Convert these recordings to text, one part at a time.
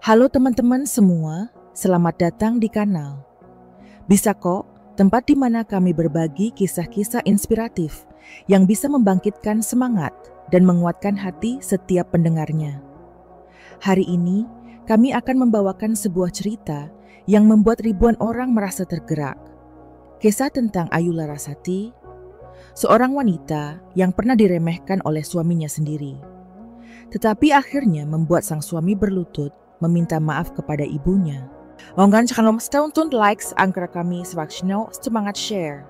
Halo teman-teman semua, selamat datang di kanal Bisa Kok, tempat di mana kami berbagi kisah-kisah inspiratif yang bisa membangkitkan semangat dan menguatkan hati setiap pendengarnya. Hari ini, kami akan membawakan sebuah cerita yang membuat ribuan orang merasa tergerak. Kisah tentang Ayu Larasati, seorang wanita yang pernah diremehkan oleh suaminya sendiri. Tetapi akhirnya membuat sang suami berlutut meminta maaf kepada ibunya. Jangan lupa untuk like agar kami semangat share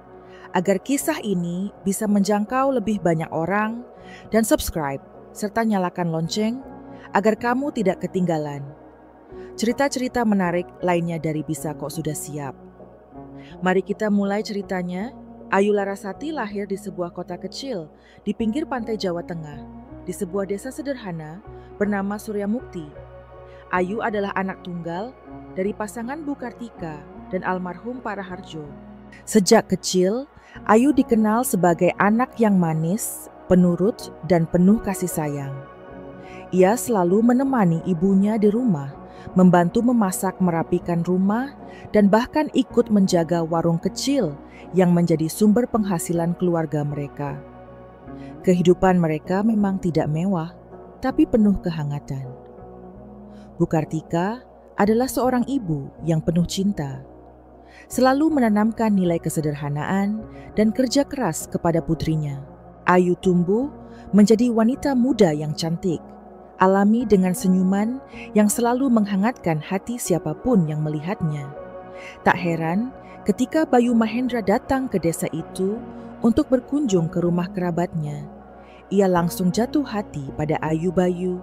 agar kisah ini bisa menjangkau lebih banyak orang, dan subscribe serta nyalakan lonceng agar kamu tidak ketinggalan cerita-cerita menarik lainnya dari Bisa Kok sudah siap. Mari kita mulai ceritanya. Ayu Larasati lahir di sebuah kota kecil di pinggir pantai Jawa Tengah, di sebuah desa sederhana bernama Suryamukti. Ayu adalah anak tunggal dari pasangan Bu Kartika dan almarhum Pak Raharjo. Sejak kecil, Ayu dikenal sebagai anak yang manis, penurut, dan penuh kasih sayang. Ia selalu menemani ibunya di rumah, membantu memasak, merapikan rumah, dan bahkan ikut menjaga warung kecil yang menjadi sumber penghasilan keluarga mereka. Kehidupan mereka memang tidak mewah, tapi penuh kehangatan. Bu Kartika adalah seorang ibu yang penuh cinta, selalu menanamkan nilai kesederhanaan dan kerja keras kepada putrinya. Ayu tumbuh menjadi wanita muda yang cantik, alami dengan senyuman yang selalu menghangatkan hati siapapun yang melihatnya. Tak heran ketika Bayu Mahendra datang ke desa itu untuk berkunjung ke rumah kerabatnya, ia langsung jatuh hati pada Ayu. Bayu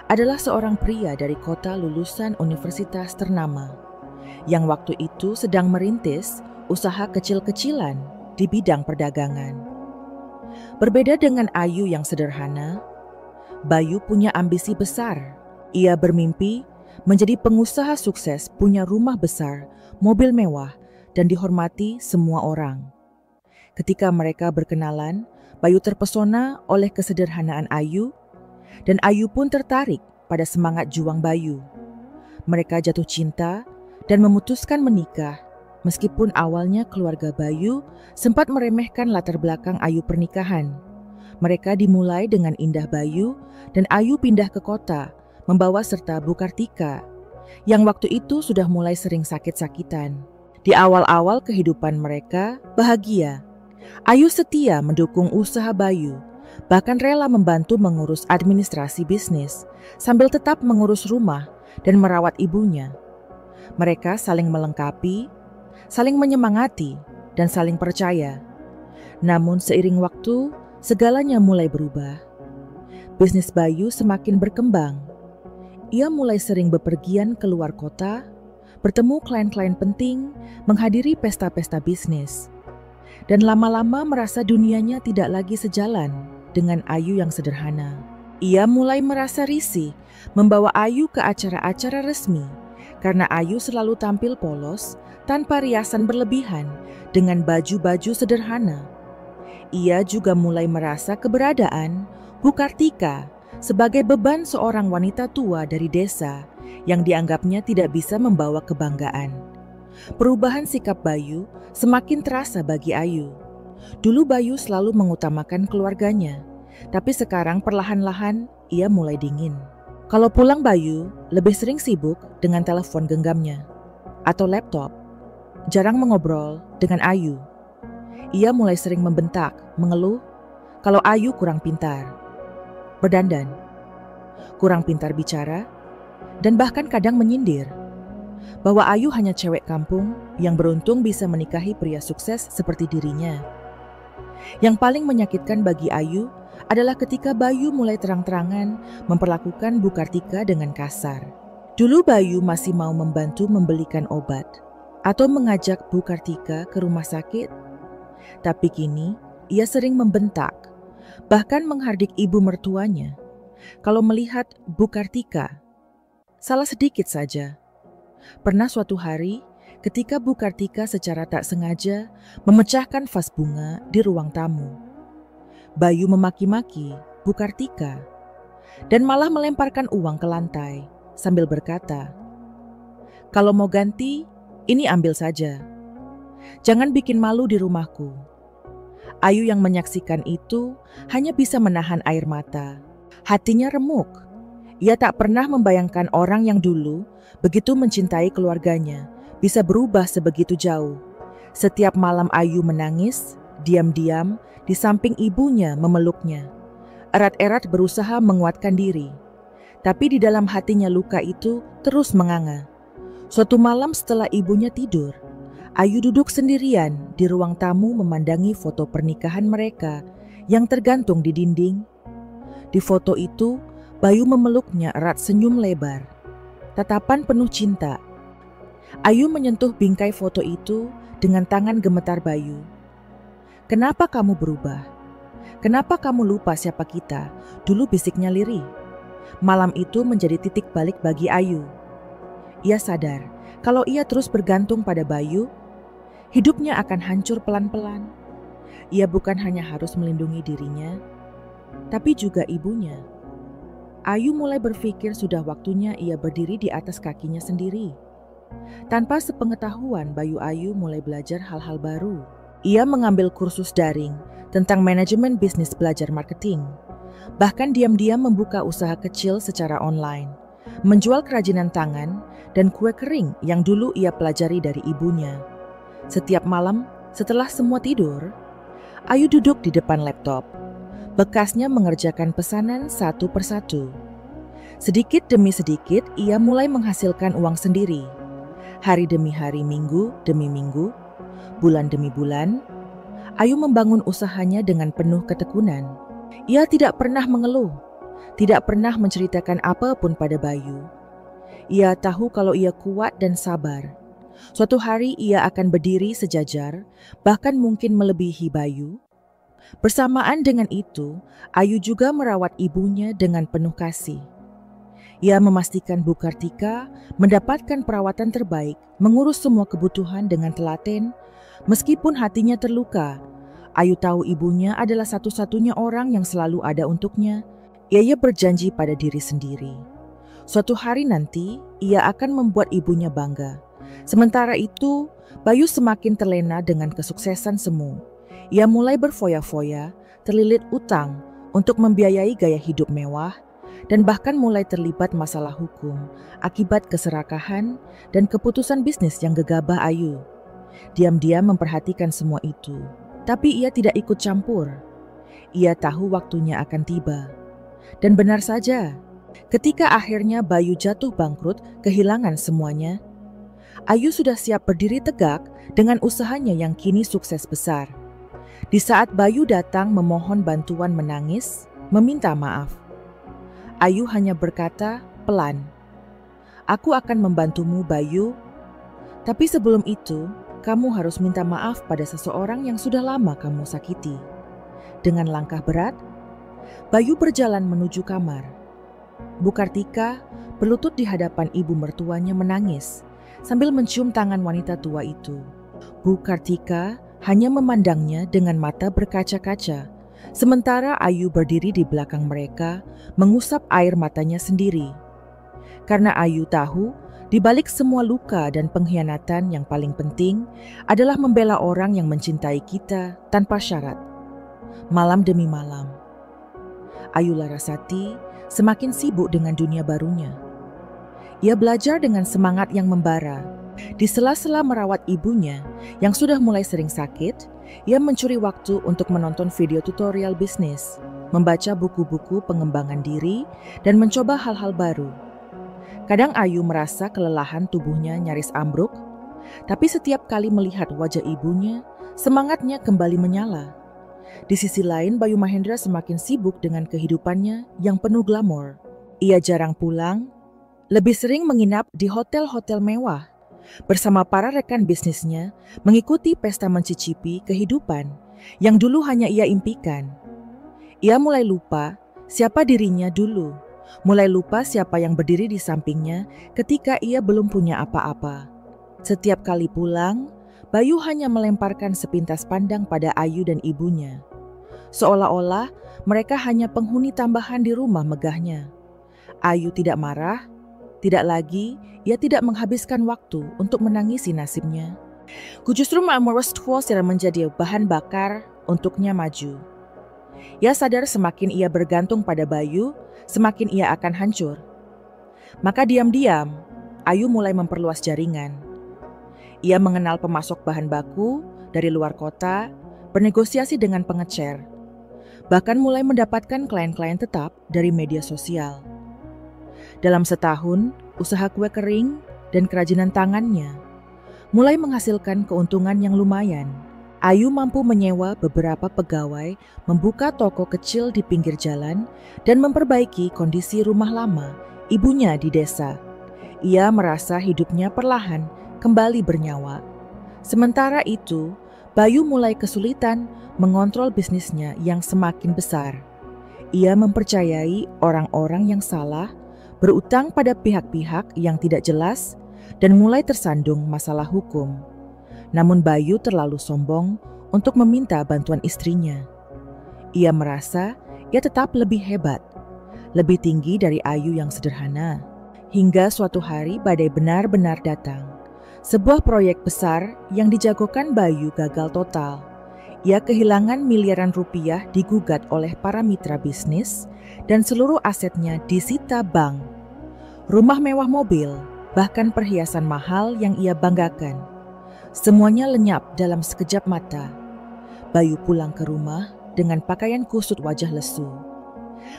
adalah seorang pria dari kota lulusan universitas ternama yang waktu itu sedang merintis usaha kecil-kecilan di bidang perdagangan. Berbeda dengan Ayu yang sederhana, Bayu punya ambisi besar. Ia bermimpi menjadi pengusaha sukses, punya rumah besar, mobil mewah, dan dihormati semua orang. Ketika mereka berkenalan, Bayu terpesona oleh kesederhanaan Ayu, dan Ayu pun tertarik pada semangat juang Bayu. Mereka jatuh cinta dan memutuskan menikah, meskipun awalnya keluarga Bayu sempat meremehkan latar belakang Ayu pernikahan. Mereka dimulai dengan indah Bayu, dan Ayu pindah ke kota, membawa serta Bu Kartika, yang waktu itu sudah mulai sering sakit-sakitan. Di awal-awal kehidupan mereka bahagia. Ayu setia mendukung usaha Bayu, bahkan rela membantu mengurus administrasi bisnis, sambil tetap mengurus rumah dan merawat ibunya. Mereka saling melengkapi, saling menyemangati, dan saling percaya. Namun seiring waktu, segalanya mulai berubah. Bisnis Bayu semakin berkembang. Ia mulai sering bepergian keluar kota, bertemu klien-klien penting, menghadiri pesta-pesta bisnis. Dan lama-lama merasa dunianya tidak lagi sejalan dengan Ayu yang sederhana. Ia mulai merasa risih membawa Ayu ke acara-acara resmi karena Ayu selalu tampil polos tanpa riasan berlebihan dengan baju-baju sederhana. Ia juga mulai merasa keberadaan Bu Kartika sebagai beban seorang wanita tua dari desa yang dianggapnya tidak bisa membawa kebanggaan. Perubahan sikap Bayu semakin terasa bagi Ayu. Dulu Bayu selalu mengutamakan keluarganya, tapi sekarang perlahan-lahan ia mulai dingin. Kalau pulang Bayu lebih sering sibuk dengan telepon genggamnya atau laptop, jarang mengobrol dengan Ayu. Ia mulai sering membentak, mengeluh kalau Ayu kurang pintar berdandan, kurang pintar bicara, dan bahkan kadang menyindir bahwa Ayu hanya cewek kampung yang beruntung bisa menikahi pria sukses seperti dirinya. Yang paling menyakitkan bagi Ayu adalah ketika Bayu mulai terang-terangan memperlakukan Bu Kartika dengan kasar. Dulu Bayu masih mau membantu membelikan obat atau mengajak Bu Kartika ke rumah sakit. Tapi kini ia sering membentak, bahkan menghardik ibu mertuanya kalau melihat Bu Kartika salah sedikit saja. Pernah suatu hari ketika Bu Kartika secara tak sengaja memecahkan vas bunga di ruang tamu. Bayu memaki-maki Bu Kartika dan malah melemparkan uang ke lantai. sambil berkata, "Kalau mau ganti, ini ambil saja. Jangan bikin malu di rumahku." Ayu yang menyaksikan itu hanya bisa menahan air mata. Hatinya remuk. Ia tak pernah membayangkan orang yang dulu begitu mencintai keluarganya bisa berubah sebegitu jauh. Setiap malam Ayu menangis, diam-diam di samping ibunya memeluknya. Erat-erat berusaha menguatkan diri. Tapi di dalam hatinya luka itu terus menganga. Suatu malam setelah ibunya tidur, Ayu duduk sendirian di ruang tamu memandangi foto pernikahan mereka yang tergantung di dinding. Di foto itu, Bayu memeluknya erat senyum lebar. Tatapan penuh cinta. Ayu menyentuh bingkai foto itu dengan tangan gemetar Bayu. "Kenapa kamu berubah? Kenapa kamu lupa siapa kita?" Dulu bisiknya lirih. Malam itu menjadi titik balik bagi Ayu. Ia sadar kalau ia terus bergantung pada Bayu, hidupnya akan hancur pelan-pelan. Ia bukan hanya harus melindungi dirinya, tapi juga ibunya. Ayu mulai berpikir sudah waktunya ia berdiri di atas kakinya sendiri. Tanpa sepengetahuan, Bayu Ayu mulai belajar hal-hal baru. Ia mengambil kursus daring tentang manajemen bisnis belajar marketing. Bahkan diam-diam membuka usaha kecil secara online, menjual kerajinan tangan dan kue kering yang dulu ia pelajari dari ibunya. Setiap malam setelah semua tidur, Ayu duduk di depan laptop. Bekasnya mengerjakan pesanan satu persatu. Sedikit demi sedikit ia mulai menghasilkan uang sendiri. Hari demi hari, minggu demi minggu, bulan demi bulan, Ayu membangun usahanya dengan penuh ketekunan. Ia tidak pernah mengeluh, tidak pernah menceritakan apapun pada Bayu. Ia tahu kalau ia kuat dan sabar. Suatu hari ia akan berdiri sejajar, bahkan mungkin melebihi Bayu. Bersamaan dengan itu, Ayu juga merawat ibunya dengan penuh kasih. Ia memastikan Bu Kartika mendapatkan perawatan terbaik, mengurus semua kebutuhan dengan telaten. Meskipun hatinya terluka, Ayu tahu ibunya adalah satu-satunya orang yang selalu ada untuknya. Ia berjanji pada diri sendiri. Suatu hari nanti, ia akan membuat ibunya bangga. Sementara itu, Bayu semakin terlena dengan kesuksesan semu. Ia mulai berfoya-foya, terlilit utang untuk membiayai gaya hidup mewah, dan bahkan mulai terlibat masalah hukum akibat keserakahan dan keputusan bisnis yang gegabah Ayu. Diam-diam memperhatikan semua itu, tapi ia tidak ikut campur. Ia tahu waktunya akan tiba. Dan benar saja, ketika akhirnya Bayu jatuh bangkrut, kehilangan semuanya, Ayu sudah siap berdiri tegak dengan usahanya yang kini sukses besar. Di saat Bayu datang memohon bantuan, menangis, meminta maaf, Ayu hanya berkata pelan, "Aku akan membantumu, Bayu. Tapi sebelum itu, kamu harus minta maaf pada seseorang yang sudah lama kamu sakiti." Dengan langkah berat, Bayu berjalan menuju kamar. Bu Kartika berlutut di hadapan ibu mertuanya menangis sambil mencium tangan wanita tua itu. Bu Kartika hanya memandangnya dengan mata berkaca-kaca, sementara Ayu berdiri di belakang mereka mengusap air matanya sendiri. Karena Ayu tahu, di balik semua luka dan pengkhianatan yang paling penting adalah membela orang yang mencintai kita tanpa syarat. Malam demi malam, Ayu Larasati semakin sibuk dengan dunia barunya. Ia belajar dengan semangat yang membara. Di sela-sela merawat ibunya yang sudah mulai sering sakit, ia mencuri waktu untuk menonton video tutorial bisnis, membaca buku-buku pengembangan diri, dan mencoba hal-hal baru. Kadang Ayu merasa kelelahan tubuhnya nyaris ambruk, tapi setiap kali melihat wajah ibunya, semangatnya kembali menyala. Di sisi lain, Bayu Mahendra semakin sibuk dengan kehidupannya yang penuh glamor. Ia jarang pulang, lebih sering menginap di hotel-hotel mewah, bersama para rekan bisnisnya mengikuti pesta mencicipi kehidupan yang dulu hanya ia impikan. Ia mulai lupa siapa dirinya dulu, mulai lupa siapa yang berdiri di sampingnya ketika ia belum punya apa-apa. Setiap kali pulang, Bayu hanya melemparkan sepintas pandang pada Ayu dan ibunya. Seolah-olah mereka hanya penghuni tambahan di rumah megahnya. Ayu tidak marah, Tidak lagi, ia tidak menghabiskan waktu untuk menangisi nasibnya. Ku justru merestui secara menjadi bahan bakar untuknya maju. Ia sadar semakin ia bergantung pada Bayu, semakin ia akan hancur. Maka diam-diam, Ayu mulai memperluas jaringan. Ia mengenal pemasok bahan baku dari luar kota, bernegosiasi dengan pengecer, bahkan mulai mendapatkan klien-klien tetap dari media sosial. Dalam setahun, usaha kue kering dan kerajinan tangannya mulai menghasilkan keuntungan yang lumayan. Ayu mampu menyewa beberapa pegawai, membuka toko kecil di pinggir jalan, dan memperbaiki kondisi rumah lama ibunya di desa. Ia merasa hidupnya perlahan kembali bernyawa. Sementara itu, Bayu mulai kesulitan mengontrol bisnisnya yang semakin besar. Ia mempercayai orang-orang yang salah, berutang pada pihak-pihak yang tidak jelas, dan mulai tersandung masalah hukum. Namun Bayu terlalu sombong untuk meminta bantuan istrinya. Ia merasa ia tetap lebih hebat, lebih tinggi dari Ayu yang sederhana. Hingga suatu hari badai benar-benar datang. Sebuah proyek besar yang dijagokan Bayu gagal total. Ia kehilangan miliaran rupiah digugat oleh para mitra bisnis dan seluruh asetnya disita bank. Rumah mewah, mobil, bahkan perhiasan mahal yang ia banggakan. Semuanya lenyap dalam sekejap mata. Bayu pulang ke rumah dengan pakaian kusut wajah lesu.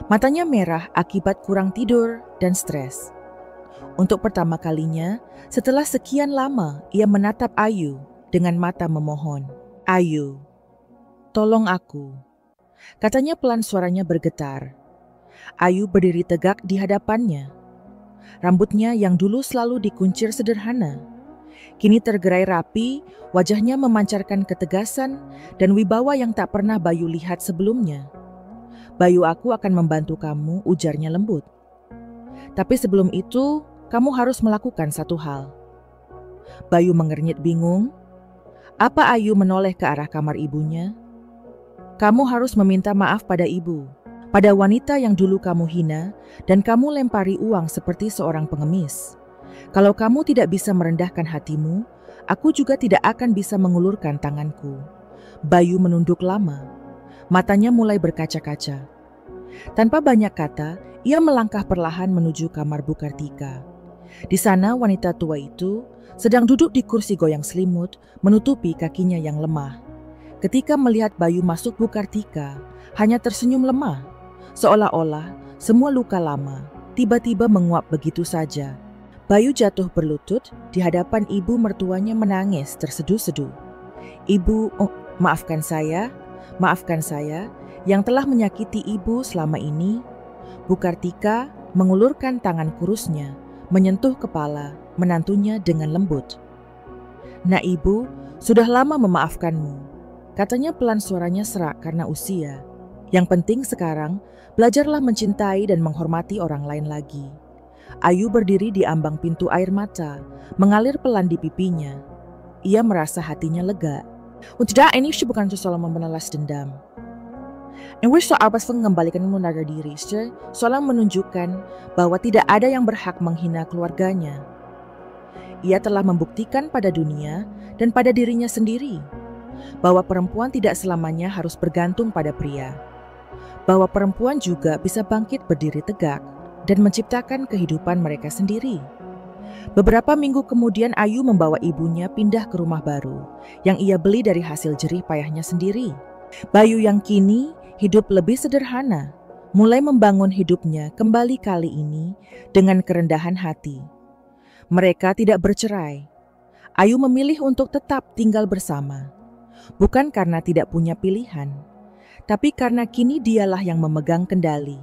Matanya merah akibat kurang tidur dan stres. Untuk pertama kalinya, setelah sekian lama ia menatap Ayu dengan mata memohon. "Ayu, tolong aku," katanya pelan, suaranya bergetar. Ayu berdiri tegak di hadapannya. Rambutnya yang dulu selalu dikuncir sederhana, kini tergerai rapi, wajahnya memancarkan ketegasan dan wibawa yang tak pernah Bayu lihat sebelumnya. "Bayu, aku akan membantu kamu," ujarnya lembut. "Tapi sebelum itu, kamu harus melakukan satu hal." Bayu mengernyit bingung. Apa? Ayu menoleh ke arah kamar ibunya. "Kamu harus meminta maaf pada ibu, pada wanita yang dulu kamu hina dan kamu lempari uang seperti seorang pengemis. Kalau kamu tidak bisa merendahkan hatimu, aku juga tidak akan bisa mengulurkan tanganku." Bayu menunduk lama. Matanya mulai berkaca-kaca. Tanpa banyak kata, ia melangkah perlahan menuju kamar Bu Kartika. Di sana wanita tua itu sedang duduk di kursi goyang selimut, menutupi kakinya yang lemah. Ketika melihat Bayu masuk, Bu Kartika hanya tersenyum lemah, seolah-olah semua luka lama tiba-tiba menguap begitu saja. Bayu jatuh berlutut di hadapan ibu mertuanya menangis terseduh-seduh. "Ibu, maafkan saya yang telah menyakiti ibu selama ini." Bu Kartika mengulurkan tangan kurusnya, menyentuh kepala menantunya dengan lembut. "Nak, ibu sudah lama memaafkanmu," katanya pelan, suaranya serak karena usia. "Yang penting sekarang, belajarlah mencintai dan menghormati orang lain lagi." Ayu berdiri di ambang pintu, air mata mengalir pelan di pipinya. Ia merasa hatinya lega. Tidak, ini bukan soal membalas dendam. Soal mengembalikan harga diri, soal menunjukkan bahwa tidak ada yang berhak menghina keluarganya. Ia telah membuktikan pada dunia dan pada dirinya sendiri bahwa perempuan tidak selamanya harus bergantung pada pria. Bahwa perempuan juga bisa bangkit berdiri tegak dan menciptakan kehidupan mereka sendiri. Beberapa minggu kemudian Ayu membawa ibunya pindah ke rumah baru yang ia beli dari hasil jerih payahnya sendiri. Bayu yang kini hidup lebih sederhana, mulai membangun hidupnya kembali, kali ini dengan kerendahan hati. Mereka tidak bercerai. Ayu memilih untuk tetap tinggal bersama, bukan karena tidak punya pilihan, tapi karena kini dialah yang memegang kendali.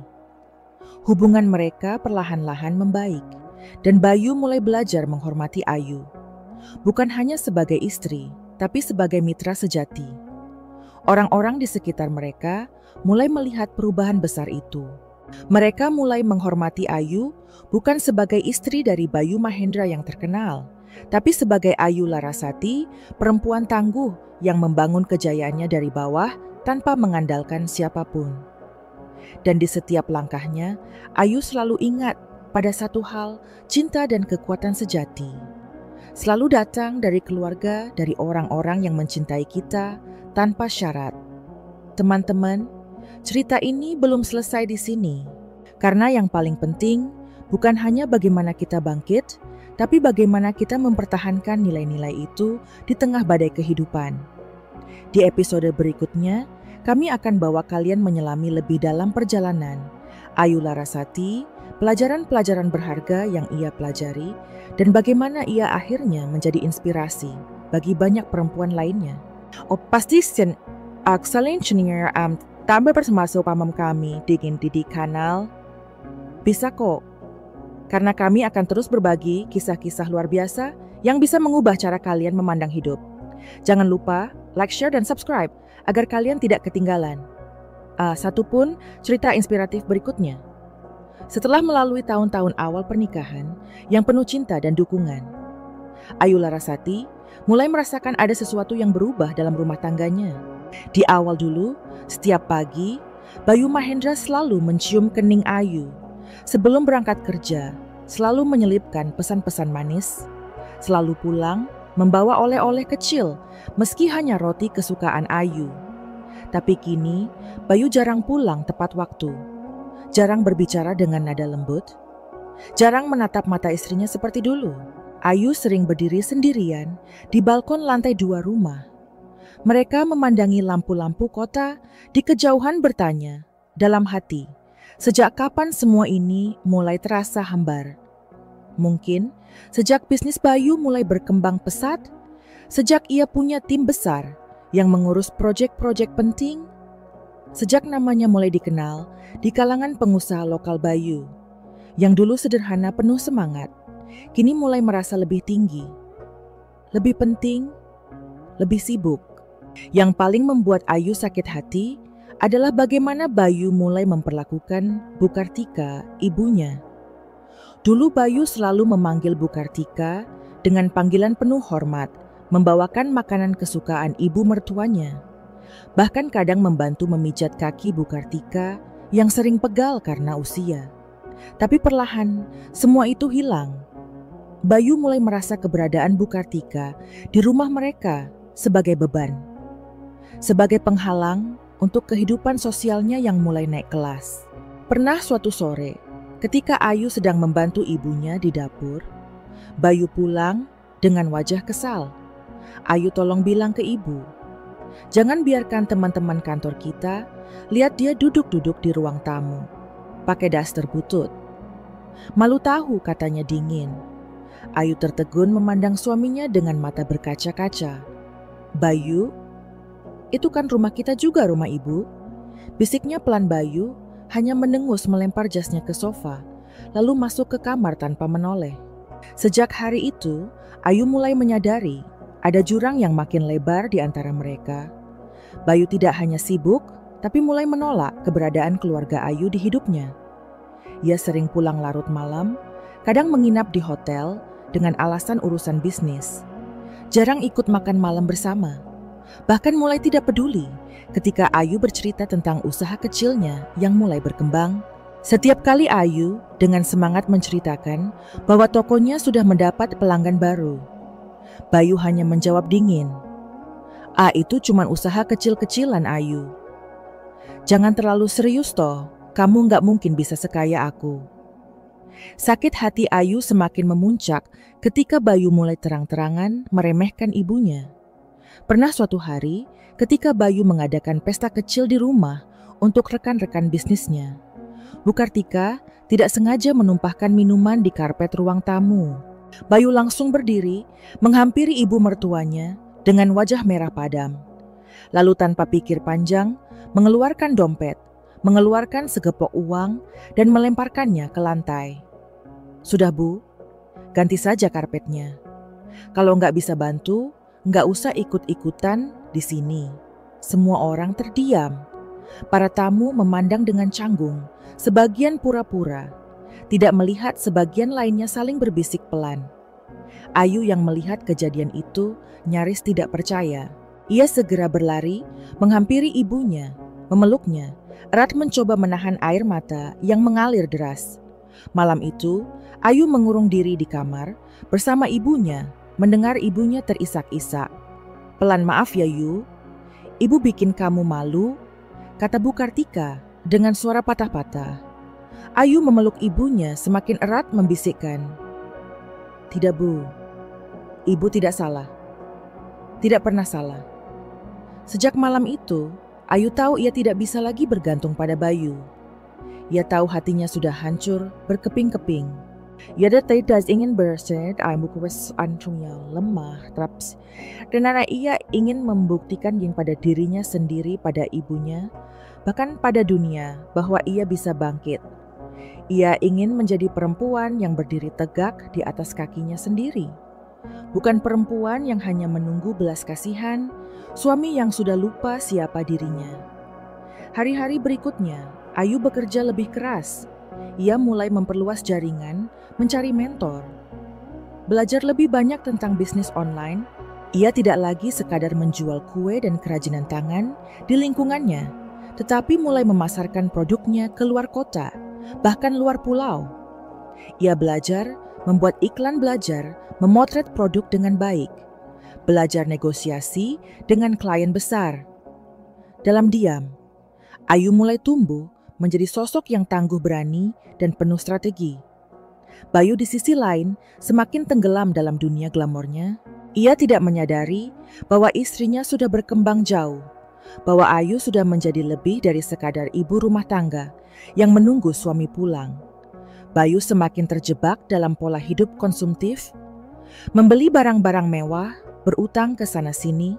Hubungan mereka perlahan-lahan membaik, dan Bayu mulai belajar menghormati Ayu, bukan hanya sebagai istri, tapi sebagai mitra sejati. Orang-orang di sekitar mereka mulai melihat perubahan besar itu. Mereka mulai menghormati Ayu bukan sebagai istri dari Bayu Mahendra yang terkenal, tapi sebagai Ayu Larasati, perempuan tangguh yang membangun kejayaannya dari bawah tanpa mengandalkan siapapun. Dan di setiap langkahnya, Ayu selalu ingat pada satu hal, cinta dan kekuatan sejati. Selalu datang dari keluarga, dari orang-orang yang mencintai kita tanpa syarat. Teman-teman, cerita ini belum selesai di sini. Karena yang paling penting bukan hanya bagaimana kita bangkit, tapi bagaimana kita mempertahankan nilai-nilai itu di tengah badai kehidupan. Di episode berikutnya, kami akan bawa kalian menyelami lebih dalam perjalanan Ayu Larasati, pelajaran-pelajaran berharga yang ia pelajari, dan bagaimana ia akhirnya menjadi inspirasi bagi banyak perempuan lainnya. Pasti selain tambah bersama pamam kami di kanal. Bisa kok. Karena kami akan terus berbagi kisah-kisah luar biasa yang bisa mengubah cara kalian memandang hidup. Jangan lupa like, share, dan subscribe agar kalian tidak ketinggalan satupun cerita inspiratif berikutnya. Setelah melalui tahun-tahun awal pernikahan yang penuh cinta dan dukungan, Ayu Larasati mulai merasakan ada sesuatu yang berubah dalam rumah tangganya. Di awal dulu, setiap pagi, Bayu Mahendra selalu mencium kening Ayu. Sebelum berangkat kerja, selalu menyelipkan pesan-pesan manis, selalu pulang membawa oleh-oleh kecil, meski hanya roti kesukaan Ayu. Tapi kini, Bayu jarang pulang tepat waktu, jarang berbicara dengan nada lembut, jarang menatap mata istrinya seperti dulu. Ayu sering berdiri sendirian di balkon lantai 2 rumah. Mereka memandangi lampu-lampu kota di kejauhan bertanya dalam hati, sejak kapan semua ini mulai terasa hambar? Mungkin sejak bisnis Bayu mulai berkembang pesat, sejak ia punya tim besar yang mengurus proyek-proyek penting, sejak namanya mulai dikenal di kalangan pengusaha lokal Bayu, yang dulu sederhana penuh semangat, kini mulai merasa lebih tinggi, lebih penting, lebih sibuk. Yang paling membuat Ayu sakit hati adalah bagaimana Bayu mulai memperlakukan Bu Kartika, ibunya. Dulu Bayu selalu memanggil Bu Kartika dengan panggilan penuh hormat, membawakan makanan kesukaan ibu mertuanya. Bahkan kadang membantu memijat kaki Bu Kartika yang sering pegal karena usia. Tapi perlahan, semua itu hilang. Bayu mulai merasa keberadaan Bu Kartika di rumah mereka sebagai beban, sebagai penghalang untuk kehidupan sosialnya yang mulai naik kelas. Pernah suatu sore, ketika Ayu sedang membantu ibunya di dapur, Bayu pulang dengan wajah kesal. Ayu tolong bilang ke ibu, jangan biarkan teman-teman kantor kita lihat dia duduk-duduk di ruang tamu, pakai daster butut. Malu tahu, katanya dingin. Ayu tertegun memandang suaminya dengan mata berkaca-kaca. Bayu, itu kan rumah kita juga, rumah ibu. Bisiknya pelan Bayu, hanya mendengus melempar jasnya ke sofa, lalu masuk ke kamar tanpa menoleh. Sejak hari itu, Ayu mulai menyadari ada jurang yang makin lebar di antara mereka. Bayu tidak hanya sibuk, tapi mulai menolak keberadaan keluarga Ayu di hidupnya. Ia sering pulang larut malam, kadang menginap di hotel dengan alasan urusan bisnis. Jarang ikut makan malam bersama. Bahkan mulai tidak peduli ketika Ayu bercerita tentang usaha kecilnya yang mulai berkembang. Setiap kali Ayu dengan semangat menceritakan bahwa tokonya sudah mendapat pelanggan baru, Bayu hanya menjawab dingin, itu cuma usaha kecil-kecilan, Ayu. Jangan terlalu serius toh, kamu nggak mungkin bisa sekaya aku. Sakit hati Ayu semakin memuncak ketika Bayu mulai terang-terangan meremehkan ibunya. Pernah suatu hari ketika Bayu mengadakan pesta kecil di rumah untuk rekan-rekan bisnisnya, Bu Kartika tidak sengaja menumpahkan minuman di karpet ruang tamu. Bayu langsung berdiri menghampiri ibu mertuanya dengan wajah merah padam. Lalu tanpa pikir panjang mengeluarkan dompet, mengeluarkan segepok uang dan melemparkannya ke lantai. Sudah Bu, ganti saja karpetnya. Kalau nggak bisa bantu, nggak usah ikut-ikutan di sini. Semua orang terdiam. Para tamu memandang dengan canggung, sebagian pura-pura, tidak melihat sebagian lainnya saling berbisik pelan. Ayu yang melihat kejadian itu nyaris tidak percaya. Ia segera berlari, menghampiri ibunya, memeluknya, erat mencoba menahan air mata yang mengalir deras. Malam itu, Ayu mengurung diri di kamar bersama ibunya, mendengar ibunya terisak-isak. "Pelan, maaf ya Yu, ibu bikin kamu malu," kata Bu Kartika dengan suara patah-patah. Ayu memeluk ibunya semakin erat membisikkan, "Tidak Bu, ibu tidak salah. Tidak pernah salah." Sejak malam itu, Ayu tahu ia tidak bisa lagi bergantung pada Bayu. Ia tahu hatinya sudah hancur, berkeping-keping. Ia tidak ingin berset, antunya lemah, traps. Dan ia ingin membuktikan yang pada dirinya sendiri, pada ibunya, bahkan pada dunia, bahwa ia bisa bangkit. Ia ingin menjadi perempuan yang berdiri tegak di atas kakinya sendiri. Bukan perempuan yang hanya menunggu belas kasihan, suami yang sudah lupa siapa dirinya. Hari-hari berikutnya, Ayu bekerja lebih keras. Ia mulai memperluas jaringan, mencari mentor. Belajar lebih banyak tentang bisnis online. Ia tidak lagi sekadar menjual kue dan kerajinan tangan di lingkungannya, tetapi mulai memasarkan produknya ke luar kota, bahkan luar pulau. Ia belajar membuat iklan, belajar memotret produk dengan baik, belajar negosiasi dengan klien besar. Dalam diam, Ayu mulai tumbuh menjadi sosok yang tangguh, berani, dan penuh strategi. Bayu di sisi lain semakin tenggelam dalam dunia glamornya. Ia tidak menyadari bahwa istrinya sudah berkembang jauh, bahwa Ayu sudah menjadi lebih dari sekadar ibu rumah tangga yang menunggu suami pulang. Bayu semakin terjebak dalam pola hidup konsumtif, membeli barang-barang mewah, berutang ke sana-sini,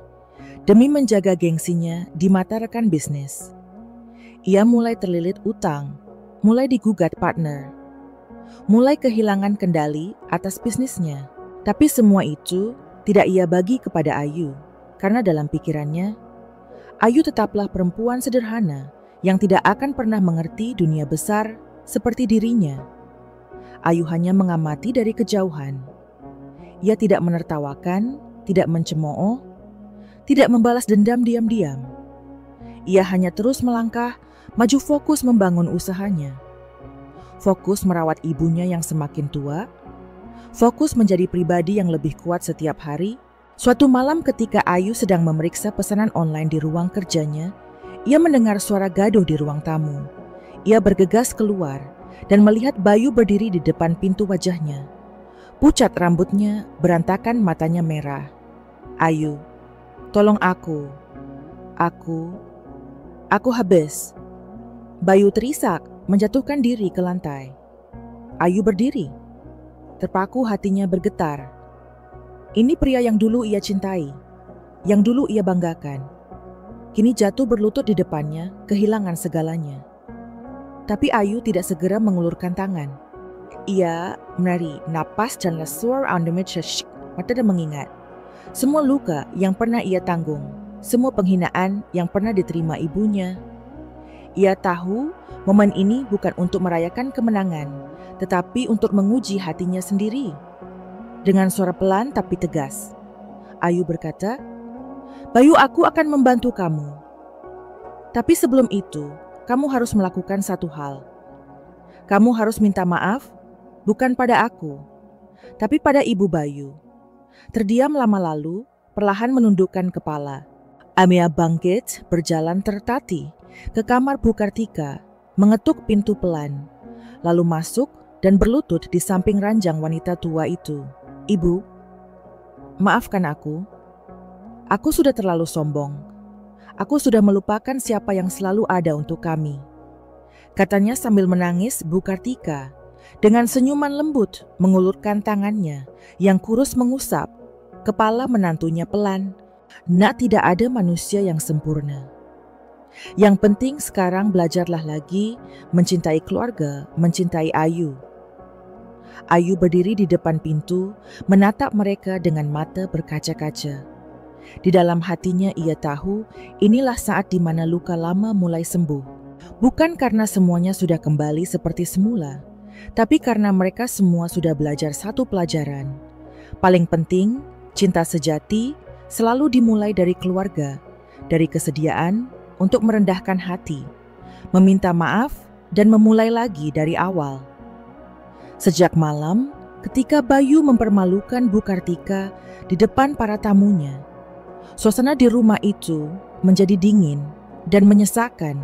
demi menjaga gengsinya di mata rekan bisnis. Ia mulai terlilit utang, mulai digugat partner, mulai kehilangan kendali atas bisnisnya. Tapi semua itu tidak ia bagi kepada Ayu, karena dalam pikirannya, Ayu tetaplah perempuan sederhana yang tidak akan pernah mengerti dunia besar seperti dirinya. Ayu hanya mengamati dari kejauhan. Ia tidak menertawakan, tidak mencemooh, tidak membalas dendam diam-diam. Ia hanya terus melangkah, maju, fokus membangun usahanya. Fokus merawat ibunya yang semakin tua. Fokus menjadi pribadi yang lebih kuat setiap hari. Suatu malam ketika Ayu sedang memeriksa pesanan online di ruang kerjanya, ia mendengar suara gaduh di ruang tamu. Ia bergegas keluar dan melihat Bayu berdiri di depan pintu. Wajahnya pucat, rambutnya berantakan, matanya merah. "Ayu, tolong aku habis." Bayu terisak, menjatuhkan diri ke lantai. Ayu berdiri. Terpaku, hatinya bergetar. Ini pria yang dulu ia cintai, yang dulu ia banggakan. Kini jatuh berlutut di depannya, kehilangan segalanya. Tapi Ayu tidak segera mengulurkan tangan. Ia menarik napas dan lesuar mata dan mengingat semua luka yang pernah ia tanggung, semua penghinaan yang pernah diterima ibunya. Ia tahu momen ini bukan untuk merayakan kemenangan, tetapi untuk menguji hatinya sendiri. Dengan suara pelan tapi tegas, Ayu berkata, "Bayu, aku akan membantu kamu. Tapi sebelum itu, kamu harus melakukan satu hal. Kamu harus minta maaf, bukan pada aku, tapi pada Ibu Bayu." Terdiam lama lalu, perlahan menundukkan kepala. Amia bangkit, berjalan tertati ke kamar Bu Kartika, mengetuk pintu pelan, lalu masuk dan berlutut di samping ranjang wanita tua itu. "Ibu, maafkan aku. Aku sudah terlalu sombong. Aku sudah melupakan siapa yang selalu ada untuk kami," katanya sambil menangis. Bu Kartika dengan senyuman lembut mengulurkan tangannya yang kurus mengusap kepala menantunya pelan. "Nak, tidak ada manusia yang sempurna. Yang penting sekarang belajarlah lagi mencintai keluarga, mencintai Ayu." Ayu berdiri di depan pintu, menatap mereka dengan mata berkaca-kaca. Di dalam hatinya ia tahu inilah saat di mana luka lama mulai sembuh. Bukan karena semuanya sudah kembali seperti semula, tapi karena mereka semua sudah belajar satu pelajaran. Paling penting, cinta sejati selalu dimulai dari keluarga, dari kesediaan untuk merendahkan hati, meminta maaf, dan memulai lagi dari awal. Sejak malam, ketika Bayu mempermalukan Bu Kartika di depan para tamunya, suasana di rumah itu menjadi dingin dan menyesakan.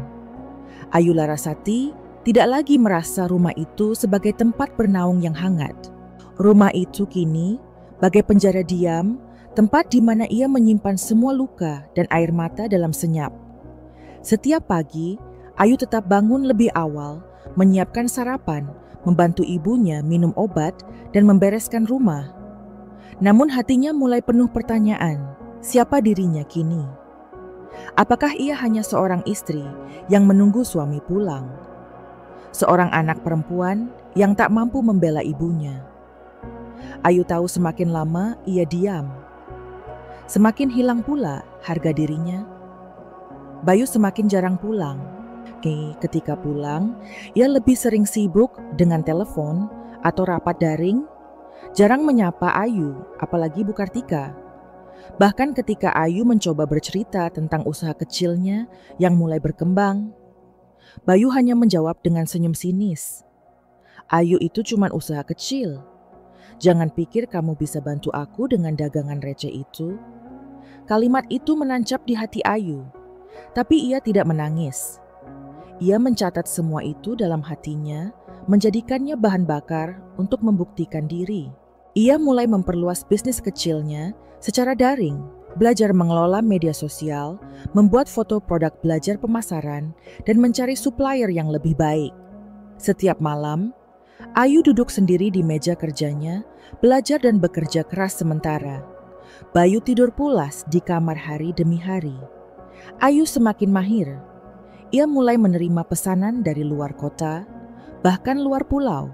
Ayu Larasati tidak lagi merasa rumah itu sebagai tempat bernaung yang hangat. Rumah itu kini bagai penjara diam, tempat di mana ia menyimpan semua luka dan air mata dalam senyap. Setiap pagi, Ayu tetap bangun lebih awal, menyiapkan sarapan, membantu ibunya minum obat, dan membereskan rumah. Namun hatinya mulai penuh pertanyaan, siapa dirinya kini? Apakah ia hanya seorang istri yang menunggu suami pulang? Seorang anak perempuan yang tak mampu membela ibunya. Ayu tahu semakin lama ia diam, semakin hilang pula harga dirinya. Bayu semakin jarang pulang. Ketika pulang, ia lebih sering sibuk dengan telepon atau rapat daring, jarang menyapa Ayu, apalagi Bu Kartika. Bahkan ketika Ayu mencoba bercerita tentang usaha kecilnya yang mulai berkembang, Bayu hanya menjawab dengan senyum sinis. Ayu itu cuma usaha kecil. Jangan pikir kamu bisa bantu aku dengan dagangan receh itu. Kalimat itu menancap di hati Ayu, tapi ia tidak menangis. Ia mencatat semua itu dalam hatinya, menjadikannya bahan bakar untuk membuktikan diri. Ia mulai memperluas bisnis kecilnya secara daring, belajar mengelola media sosial, membuat foto produk belajar pemasaran, dan mencari supplier yang lebih baik. Setiap malam, Ayu duduk sendiri di meja kerjanya, belajar dan bekerja keras sementara. Bayu tidur pulas di kamar hari demi hari. Ayu semakin mahir. Ia mulai menerima pesanan dari luar kota, bahkan luar pulau.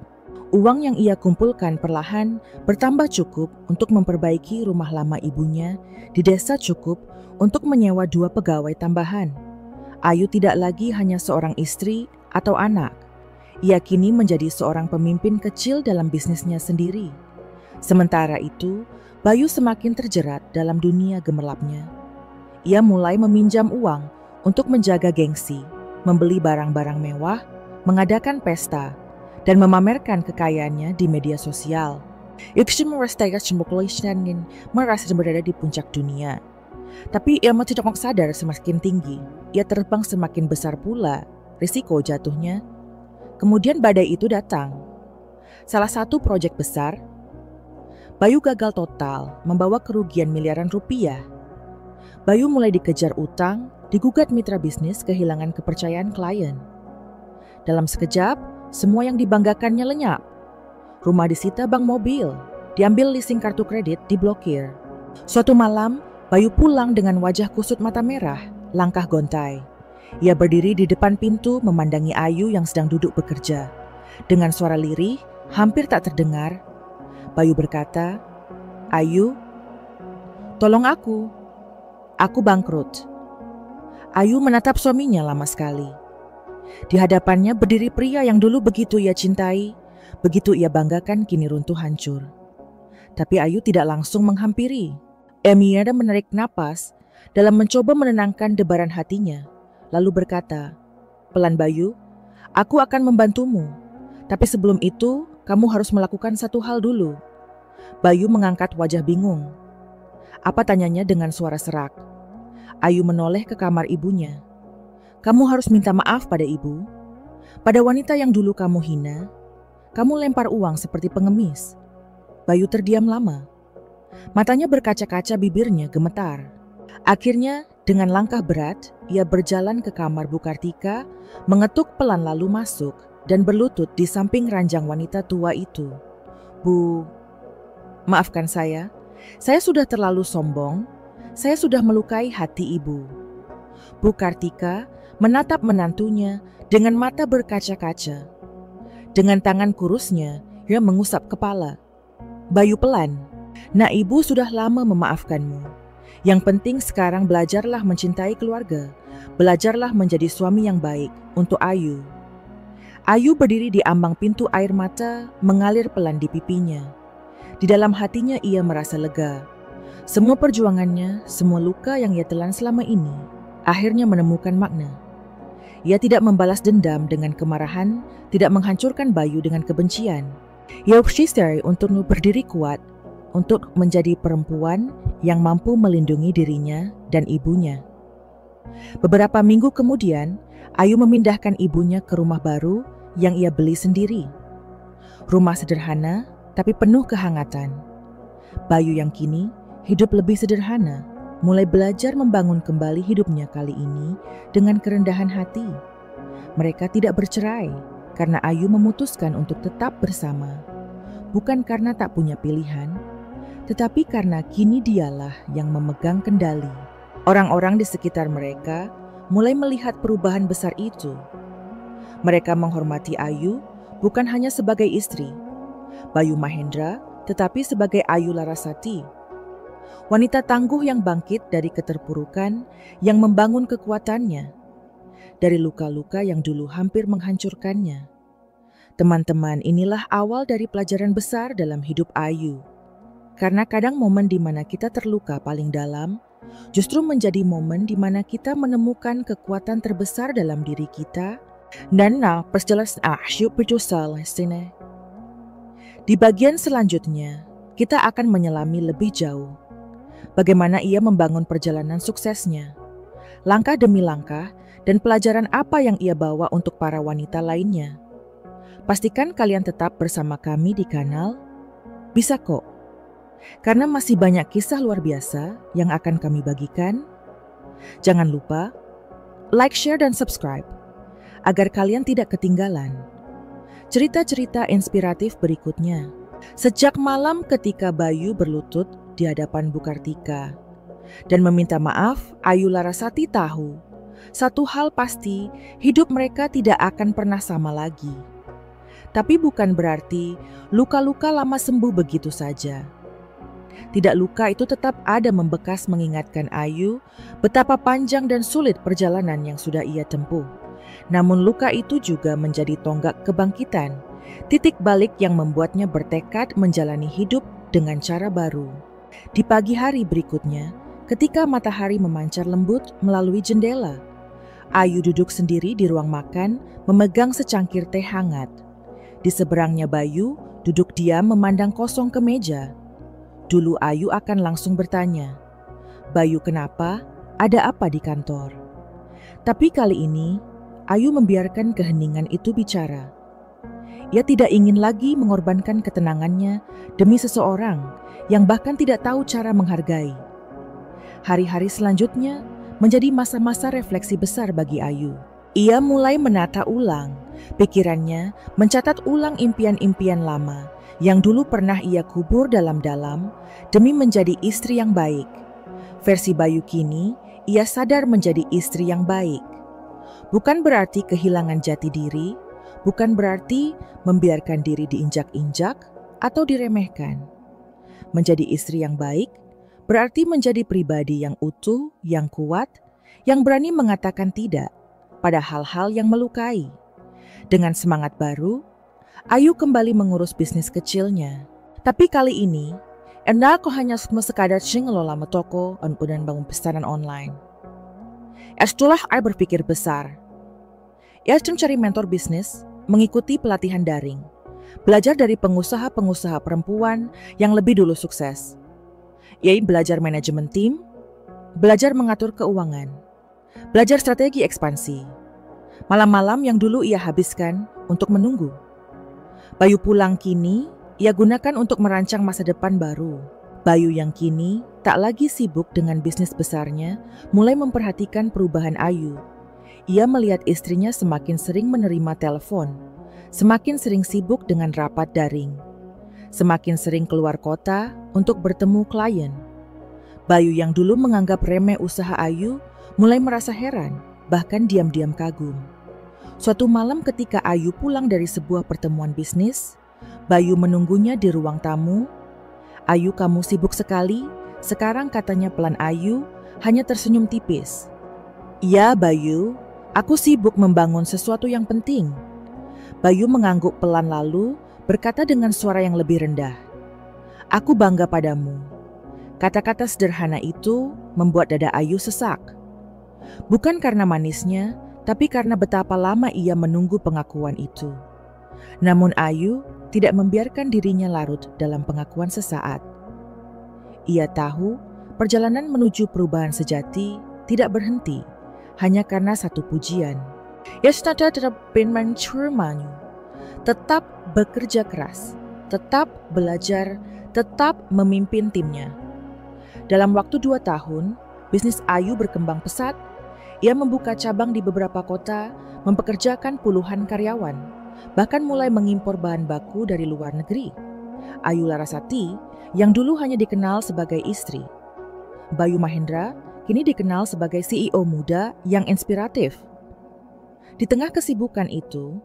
Uang yang ia kumpulkan perlahan bertambah cukup untuk memperbaiki rumah lama ibunya di desa, cukup untuk menyewa 2 pegawai tambahan. Ayu tidak lagi hanya seorang istri atau anak. Ia kini menjadi seorang pemimpin kecil dalam bisnisnya sendiri. Sementara itu, Bayu semakin terjerat dalam dunia gemerlapnya. Ia mulai meminjam uang untuk menjaga gengsi, membeli barang-barang mewah, mengadakan pesta, dan memamerkan kekayaannya di media sosial. Ia merasa berada di puncak dunia. Tapi ia tidak sadar semakin tinggi, ia terbang semakin besar pula risiko jatuhnya. Kemudian badai itu datang. Salah satu proyek besar, Bayu gagal total, membawa kerugian miliaran rupiah. Bayu mulai dikejar utang, digugat mitra bisnis, kehilangan kepercayaan klien. Dalam sekejap, semua yang dibanggakannya lenyap. Rumah disita bank mobil, diambil leasing kartu kredit, diblokir. Suatu malam, Bayu pulang dengan wajah kusut mata merah, langkah gontai. Ia berdiri di depan pintu memandangi Ayu yang sedang duduk bekerja. Dengan suara lirih, hampir tak terdengar, Bayu berkata, "Ayu, tolong aku bangkrut." Ayu menatap suaminya lama sekali. Di hadapannya berdiri pria yang dulu begitu ia cintai, begitu ia banggakan, kini runtuh hancur. Tapi Ayu tidak langsung menghampiri. Emiada menarik napas dalam mencoba menenangkan debaran hatinya, lalu berkata, "Pelan Bayu, aku akan membantumu. Tapi sebelum itu, kamu harus melakukan satu hal dulu." Bayu mengangkat wajah bingung. "Apa?" tanyanya dengan suara serak. Ayu menoleh ke kamar ibunya. "Kamu harus minta maaf pada ibu. Pada wanita yang dulu kamu hina, kamu lempar uang seperti pengemis." Bayu terdiam lama. Matanya berkaca-kaca, bibirnya gemetar. Akhirnya, dengan langkah berat, ia berjalan ke kamar Bu Kartika, mengetuk pelan lalu masuk, dan berlutut di samping ranjang wanita tua itu. "Bu, maafkan saya sudah terlalu sombong, saya sudah melukai hati ibu." Bu Kartika menatap menantunya dengan mata berkaca-kaca. Dengan tangan kurusnya, ia mengusap kepala. "Bayu, pelan. Nah, ibu sudah lama memaafkanmu. Yang penting sekarang belajarlah mencintai keluarga. Belajarlah menjadi suami yang baik untuk Ayu." Ayu berdiri di ambang pintu, air mata mengalir pelan di pipinya. Di dalam hatinya ia merasa lega. Semua perjuangannya, semua luka yang ia telan selama ini, akhirnya menemukan makna. Ia tidak membalas dendam dengan kemarahan, tidak menghancurkan Bayu dengan kebencian. Yaupshisari untuk berdiri kuat, untuk menjadi perempuan yang mampu melindungi dirinya dan ibunya. Beberapa minggu kemudian, Ayu memindahkan ibunya ke rumah baru yang ia beli sendiri. Rumah sederhana, tapi penuh kehangatan. Bayu yang kini hidup lebih sederhana, mulai belajar membangun kembali hidupnya kali ini dengan kerendahan hati. Mereka tidak bercerai karena Ayu memutuskan untuk tetap bersama. Bukan karena tak punya pilihan, tetapi karena kini dialah yang memegang kendali. Orang-orang di sekitar mereka mulai melihat perubahan besar itu. Mereka menghormati Ayu bukan hanya sebagai istri, Bayu Mahendra, tetapi sebagai Ayu Larasati. Wanita tangguh yang bangkit dari keterpurukan, yang membangun kekuatannya dari luka-luka yang dulu hampir menghancurkannya. Teman-teman, inilah awal dari pelajaran besar dalam hidup Ayu. Karena kadang momen di mana kita terluka paling dalam, justru menjadi momen di mana kita menemukan kekuatan terbesar dalam diri kita. Dan di bagian selanjutnya, kita akan menyelami lebih jauh bagaimana ia membangun perjalanan suksesnya, langkah demi langkah, dan pelajaran apa yang ia bawa untuk para wanita lainnya. Pastikan kalian tetap bersama kami di kanal Bisa Kok, karena masih banyak kisah luar biasa yang akan kami bagikan. Jangan lupa like, share, dan subscribe agar kalian tidak ketinggalan cerita-cerita inspiratif berikutnya. Sejak malam ketika Bayu berlutut di hadapan Bu Kartika dan meminta maaf, Ayu Larasati tahu satu hal pasti, hidup mereka tidak akan pernah sama lagi. Tapi bukan berarti luka-luka lama sembuh begitu saja. Tidak, luka itu tetap ada membekas mengingatkan Ayu betapa panjang dan sulit perjalanan yang sudah ia tempuh. Namun luka itu juga menjadi tonggak kebangkitan, titik balik yang membuatnya bertekad menjalani hidup dengan cara baru. Di pagi hari berikutnya, ketika matahari memancar lembut melalui jendela, Ayu duduk sendiri di ruang makan memegang secangkir teh hangat. Di seberangnya Bayu duduk diam memandang kosong ke meja. Dulu Ayu akan langsung bertanya, "Bayu, kenapa? Ada apa di kantor?" Tapi kali ini Ayu membiarkan keheningan itu bicara. Ia tidak ingin lagi mengorbankan ketenangannya demi seseorang yang bahkan tidak tahu cara menghargai. Hari-hari selanjutnya menjadi masa-masa refleksi besar bagi Ayu. Ia mulai menata ulang pikirannya, mencatat ulang impian-impian lama yang dulu pernah ia kubur dalam-dalam demi menjadi istri yang baik. Versi Bayu kini, ia sadar menjadi istri yang baik. Bukan berarti kehilangan jati diri, bukan berarti membiarkan diri diinjak-injak atau diremehkan. Menjadi istri yang baik berarti menjadi pribadi yang utuh, yang kuat, yang berani mengatakan tidak pada hal-hal yang melukai. Dengan semangat baru, Ayu kembali mengurus bisnis kecilnya. Tapi kali ini, aku hanya sekadar ngelola toko dan bangun pesanan online. Setelah Ayu berpikir besar, ia cari mentor bisnis, mengikuti pelatihan daring, belajar dari pengusaha-pengusaha perempuan yang lebih dulu sukses. Ia belajar manajemen tim, belajar mengatur keuangan, belajar strategi ekspansi. Malam-malam yang dulu ia habiskan untuk menunggu. Bayu pulang kini, ia gunakan untuk merancang masa depan baru. Bayu yang kini tak lagi sibuk dengan bisnis besarnya, mulai memperhatikan perubahan Ayu. Ia melihat istrinya semakin sering menerima telepon, semakin sering sibuk dengan rapat daring, semakin sering keluar kota untuk bertemu klien. Bayu yang dulu menganggap remeh usaha Ayu mulai merasa heran, bahkan diam-diam kagum. Suatu malam ketika Ayu pulang dari sebuah pertemuan bisnis, Bayu menunggunya di ruang tamu. "Ayu, kamu sibuk sekali?" Sekarang katanya pelan Ayu, hanya tersenyum tipis. "Iya Bayu, aku sibuk membangun sesuatu yang penting." Bayu mengangguk pelan lalu berkata dengan suara yang lebih rendah, "Aku bangga padamu." Kata-kata sederhana itu membuat dada Ayu sesak. Bukan karena manisnya, tapi karena betapa lama ia menunggu pengakuan itu. Namun Ayu tidak membiarkan dirinya larut dalam pengakuan sesaat. Ia tahu perjalanan menuju perubahan sejati tidak berhenti hanya karena satu pujian. Yesnada tetap bermancu, tetap bekerja keras, tetap belajar, tetap memimpin timnya. Dalam waktu 2 tahun, bisnis Ayu berkembang pesat. Ia membuka cabang di beberapa kota, mempekerjakan puluhan karyawan, bahkan mulai mengimpor bahan baku dari luar negeri. Ayu Larasati yang dulu hanya dikenal sebagai istri. Bayu Mahendra kini dikenal sebagai CEO muda yang inspiratif. Di tengah kesibukan itu,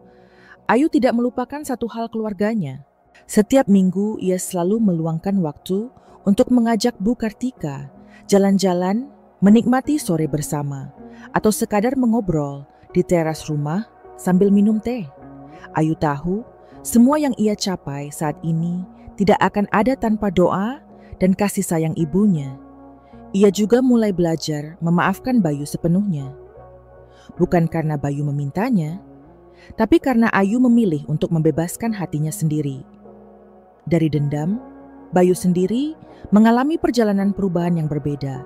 Ayu tidak melupakan satu hal keluarganya. Setiap minggu ia selalu meluangkan waktu untuk mengajak Bu Kartika jalan-jalan, menikmati sore bersama, atau sekadar mengobrol di teras rumah sambil minum teh. Ayu tahu semua yang ia capai saat ini tidak akan ada tanpa doa dan kasih sayang ibunya. Ia juga mulai belajar memaafkan Bayu sepenuhnya. Bukan karena Bayu memintanya, tapi karena Ayu memilih untuk membebaskan hatinya sendiri. Dari dendam, Bayu sendiri mengalami perjalanan perubahan yang berbeda.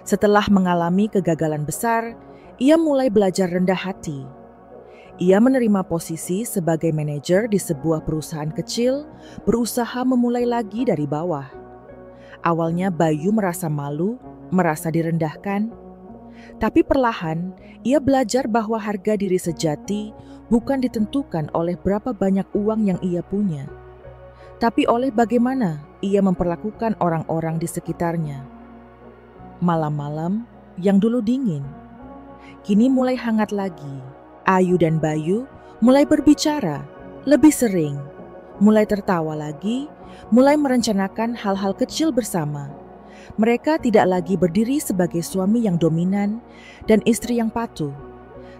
Setelah mengalami kegagalan besar, ia mulai belajar rendah hati. Ia menerima posisi sebagai manajer di sebuah perusahaan kecil, berusaha memulai lagi dari bawah. Awalnya Bayu merasa malu, merasa direndahkan. Tapi perlahan, ia belajar bahwa harga diri sejati bukan ditentukan oleh berapa banyak uang yang ia punya, tapi oleh bagaimana ia memperlakukan orang-orang di sekitarnya. Malam-malam yang dulu dingin, kini mulai hangat lagi. Ayu dan Bayu mulai berbicara lebih sering, mulai tertawa lagi, mulai merencanakan hal-hal kecil bersama. Mereka tidak lagi berdiri sebagai suami yang dominan dan istri yang patuh,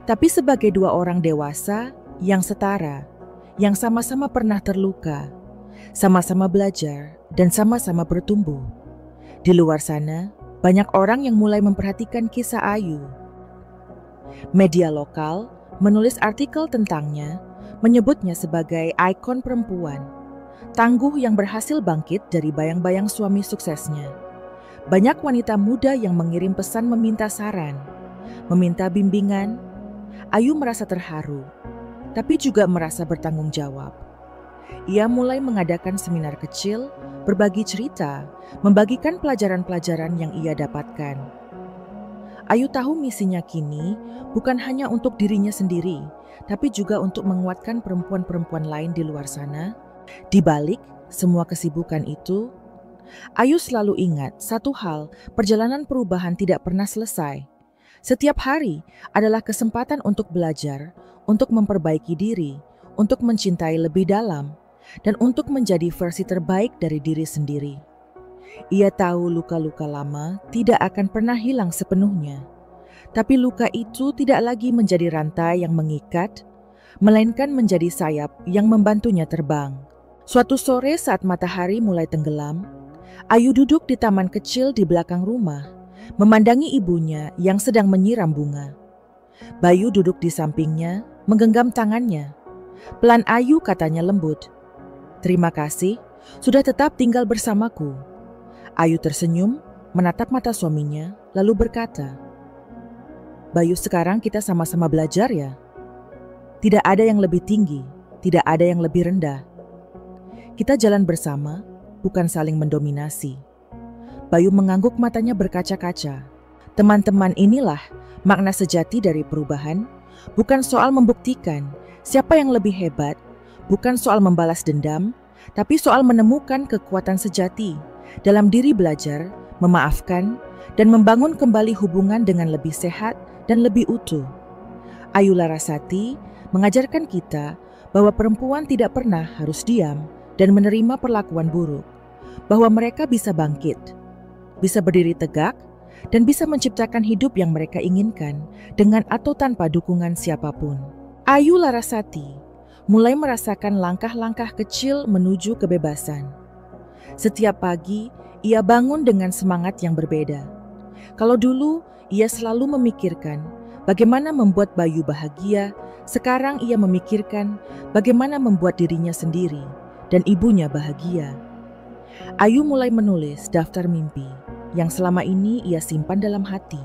tapi sebagai dua orang dewasa yang setara, yang sama-sama pernah terluka, sama-sama belajar, dan sama-sama bertumbuh. Di luar sana, banyak orang yang mulai memperhatikan kisah Ayu. Media lokal menulis artikel tentangnya, menyebutnya sebagai ikon perempuan, tangguh yang berhasil bangkit dari bayang-bayang suami suksesnya. Banyak wanita muda yang mengirim pesan meminta saran, meminta bimbingan. Ayu merasa terharu, tapi juga merasa bertanggung jawab. Ia mulai mengadakan seminar kecil, berbagi cerita, membagikan pelajaran-pelajaran yang ia dapatkan. Ayu tahu misinya kini bukan hanya untuk dirinya sendiri, tapi juga untuk menguatkan perempuan-perempuan lain di luar sana. Di balik semua kesibukan itu, Ayu selalu ingat satu hal, perjalanan perubahan tidak pernah selesai. Setiap hari adalah kesempatan untuk belajar, untuk memperbaiki diri, untuk mencintai lebih dalam, dan untuk menjadi versi terbaik dari diri sendiri. Ia tahu luka-luka lama tidak akan pernah hilang sepenuhnya. Tapi luka itu tidak lagi menjadi rantai yang mengikat, melainkan menjadi sayap yang membantunya terbang. Suatu sore saat matahari mulai tenggelam, Ayu duduk di taman kecil di belakang rumah, memandangi ibunya yang sedang menyiram bunga. Bayu duduk di sampingnya, menggenggam tangannya. Pelan Ayu katanya lembut, "Terima kasih, sudah tetap tinggal bersamaku." Ayu tersenyum, menatap mata suaminya, lalu berkata, "Bayu, sekarang kita sama-sama belajar ya. Tidak ada yang lebih tinggi, tidak ada yang lebih rendah. Kita jalan bersama, bukan saling mendominasi." Bayu mengangguk, matanya berkaca-kaca. Teman-teman, inilah makna sejati dari perubahan, bukan soal membuktikan siapa yang lebih hebat, bukan soal membalas dendam, tapi soal menemukan kekuatan sejati dalam diri, belajar, memaafkan, dan membangun kembali hubungan dengan lebih sehat dan lebih utuh. Ayu Larasati mengajarkan kita bahwa perempuan tidak pernah harus diam dan menerima perlakuan buruk, bahwa mereka bisa bangkit, bisa berdiri tegak, dan bisa menciptakan hidup yang mereka inginkan dengan atau tanpa dukungan siapapun. Ayu Larasati mulai merasakan langkah-langkah kecil menuju kebebasan. Setiap pagi, ia bangun dengan semangat yang berbeda. Kalau dulu, ia selalu memikirkan bagaimana membuat Bayu bahagia, sekarang ia memikirkan bagaimana membuat dirinya sendiri dan ibunya bahagia. Ayu mulai menulis daftar mimpi yang selama ini ia simpan dalam hati.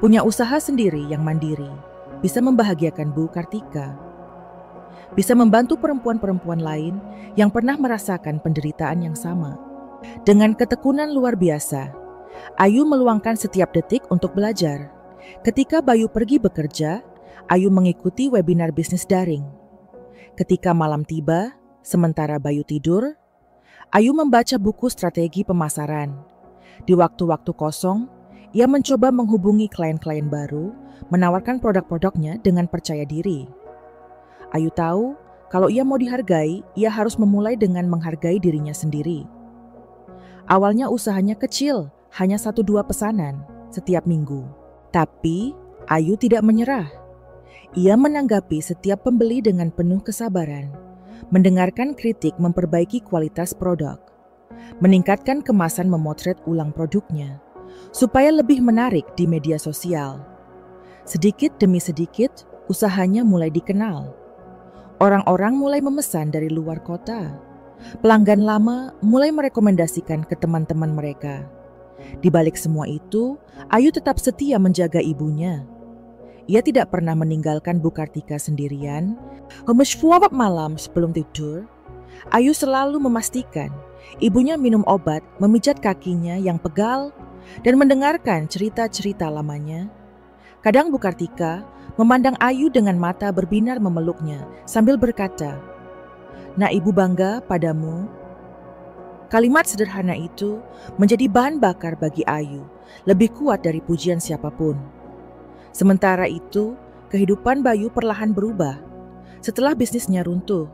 Punya usaha sendiri yang mandiri, bisa membahagiakan Bu Kartika. Bisa membantu perempuan-perempuan lain yang pernah merasakan penderitaan yang sama. Dengan ketekunan luar biasa, Ayu meluangkan setiap detik untuk belajar. Ketika Bayu pergi bekerja, Ayu mengikuti webinar bisnis daring. Ketika malam tiba, sementara Bayu tidur, Ayu membaca buku strategi pemasaran. Di waktu-waktu kosong, ia mencoba menghubungi klien-klien baru, menawarkan produk-produknya dengan percaya diri. Ayu tahu, kalau ia mau dihargai, ia harus memulai dengan menghargai dirinya sendiri. Awalnya usahanya kecil, hanya 1-2 pesanan setiap minggu. Tapi Ayu tidak menyerah. Ia menanggapi setiap pembeli dengan penuh kesabaran, mendengarkan kritik memperbaiki kualitas produk, meningkatkan kemasan memotret ulang produknya, supaya lebih menarik di media sosial. Sedikit demi sedikit, usahanya mulai dikenal. Orang-orang mulai memesan dari luar kota. Pelanggan lama mulai merekomendasikan ke teman-teman mereka. Di balik semua itu, Ayu tetap setia menjaga ibunya. Ia tidak pernah meninggalkan Bu Kartika sendirian. Setiap malam sebelum tidur, Ayu selalu memastikan ibunya minum obat, memijat kakinya yang pegal, dan mendengarkan cerita-cerita lamanya. Kadang Bu Kartika memandang Ayu dengan mata berbinar memeluknya sambil berkata, "Nak, ibu bangga padamu." Kalimat sederhana itu menjadi bahan bakar bagi Ayu, lebih kuat dari pujian siapapun. Sementara itu, kehidupan Bayu perlahan berubah. Setelah bisnisnya runtuh,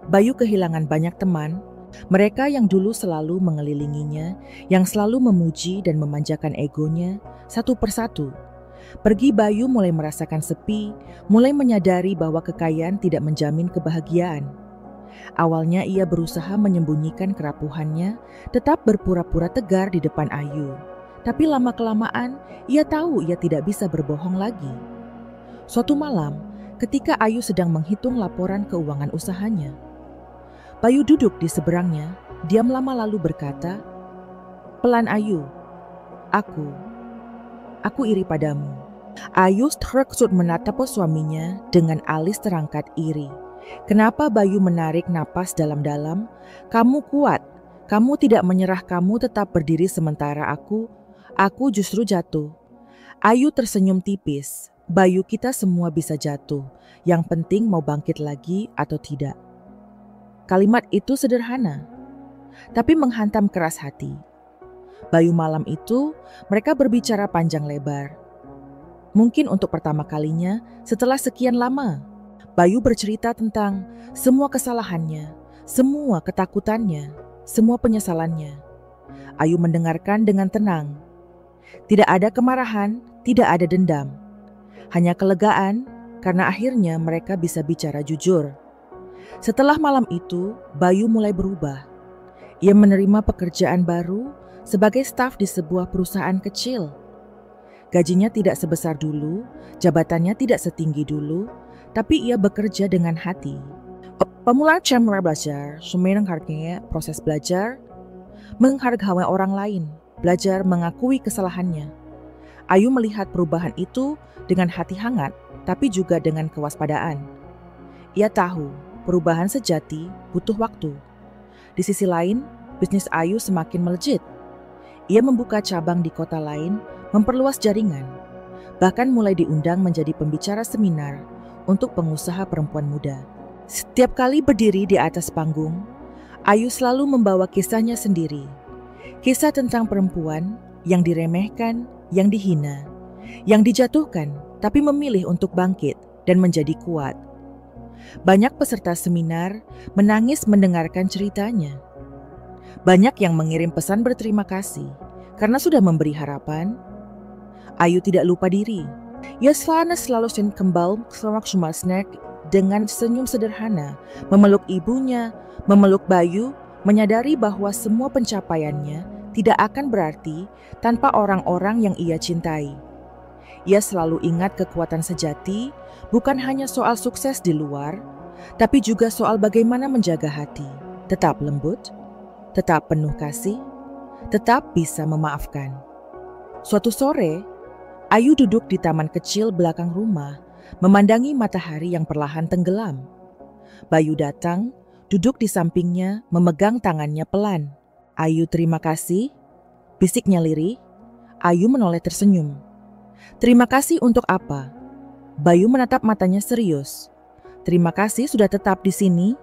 Bayu kehilangan banyak teman, mereka yang dulu selalu mengelilinginya, yang selalu memuji dan memanjakan egonya, satu persatu. Pergi, Bayu mulai merasakan sepi, mulai menyadari bahwa kekayaan tidak menjamin kebahagiaan. Awalnya ia berusaha menyembunyikan kerapuhannya, tetap berpura-pura tegar di depan Ayu. Tapi lama-kelamaan ia tahu ia tidak bisa berbohong lagi. Suatu malam, ketika Ayu sedang menghitung laporan keuangan usahanya, Bayu duduk di seberangnya, diam lama lalu berkata, "Pelan Ayu, aku iri padamu." Ayu terkejut menatap suaminya dengan alis terangkat iri. Kenapa Bayu menarik napas dalam-dalam? "Kamu kuat, kamu tidak menyerah, kamu tetap berdiri sementara aku justru jatuh." Ayu tersenyum tipis. "Bayu, kita semua bisa jatuh. Yang penting mau bangkit lagi atau tidak." Kalimat itu sederhana, tapi menghantam keras hati. Bayu malam itu mereka berbicara panjang lebar. Mungkin untuk pertama kalinya setelah sekian lama. Bayu bercerita tentang semua kesalahannya, semua ketakutannya, semua penyesalannya. Ayu mendengarkan dengan tenang. Tidak ada kemarahan, tidak ada dendam. Hanya kelegaan karena akhirnya mereka bisa bicara jujur. Setelah malam itu, Bayu mulai berubah. Ia menerima pekerjaan baru sebagai staf di sebuah perusahaan kecil. Gajinya tidak sebesar dulu, jabatannya tidak setinggi dulu, tapi ia bekerja dengan hati. Pemula cara belajar, semenang harganya proses belajar, menghargai orang lain, belajar mengakui kesalahannya. Ayu melihat perubahan itu dengan hati hangat, tapi juga dengan kewaspadaan. Ia tahu perubahan sejati butuh waktu. Di sisi lain, bisnis Ayu semakin melejit. Ia membuka cabang di kota lain, memperluas jaringan, bahkan mulai diundang menjadi pembicara seminar untuk pengusaha perempuan muda. Setiap kali berdiri di atas panggung, Ayu selalu membawa kisahnya sendiri. Kisah tentang perempuan yang diremehkan, yang dihina, yang dijatuhkan, tapi memilih untuk bangkit dan menjadi kuat. Banyak peserta seminar menangis mendengarkan ceritanya. Banyak yang mengirim pesan berterima kasih karena sudah memberi harapan. Ayu tidak lupa diri. Ia selalu kembal selama snack dengan senyum sederhana, memeluk ibunya, memeluk Bayu, menyadari bahwa semua pencapaiannya tidak akan berarti tanpa orang-orang yang ia cintai. Ia selalu ingat kekuatan sejati bukan hanya soal sukses di luar, tapi juga soal bagaimana menjaga hati, tetap lembut, tetap penuh kasih, tetap bisa memaafkan. Suatu sore, Ayu duduk di taman kecil belakang rumah, memandangi matahari yang perlahan tenggelam. Bayu datang, duduk di sampingnya, memegang tangannya pelan. "Ayu, terima kasih," bisiknya lirih. Ayu menoleh tersenyum. "Terima kasih untuk apa?" Bayu menatap matanya serius. "Terima kasih sudah tetap di sini,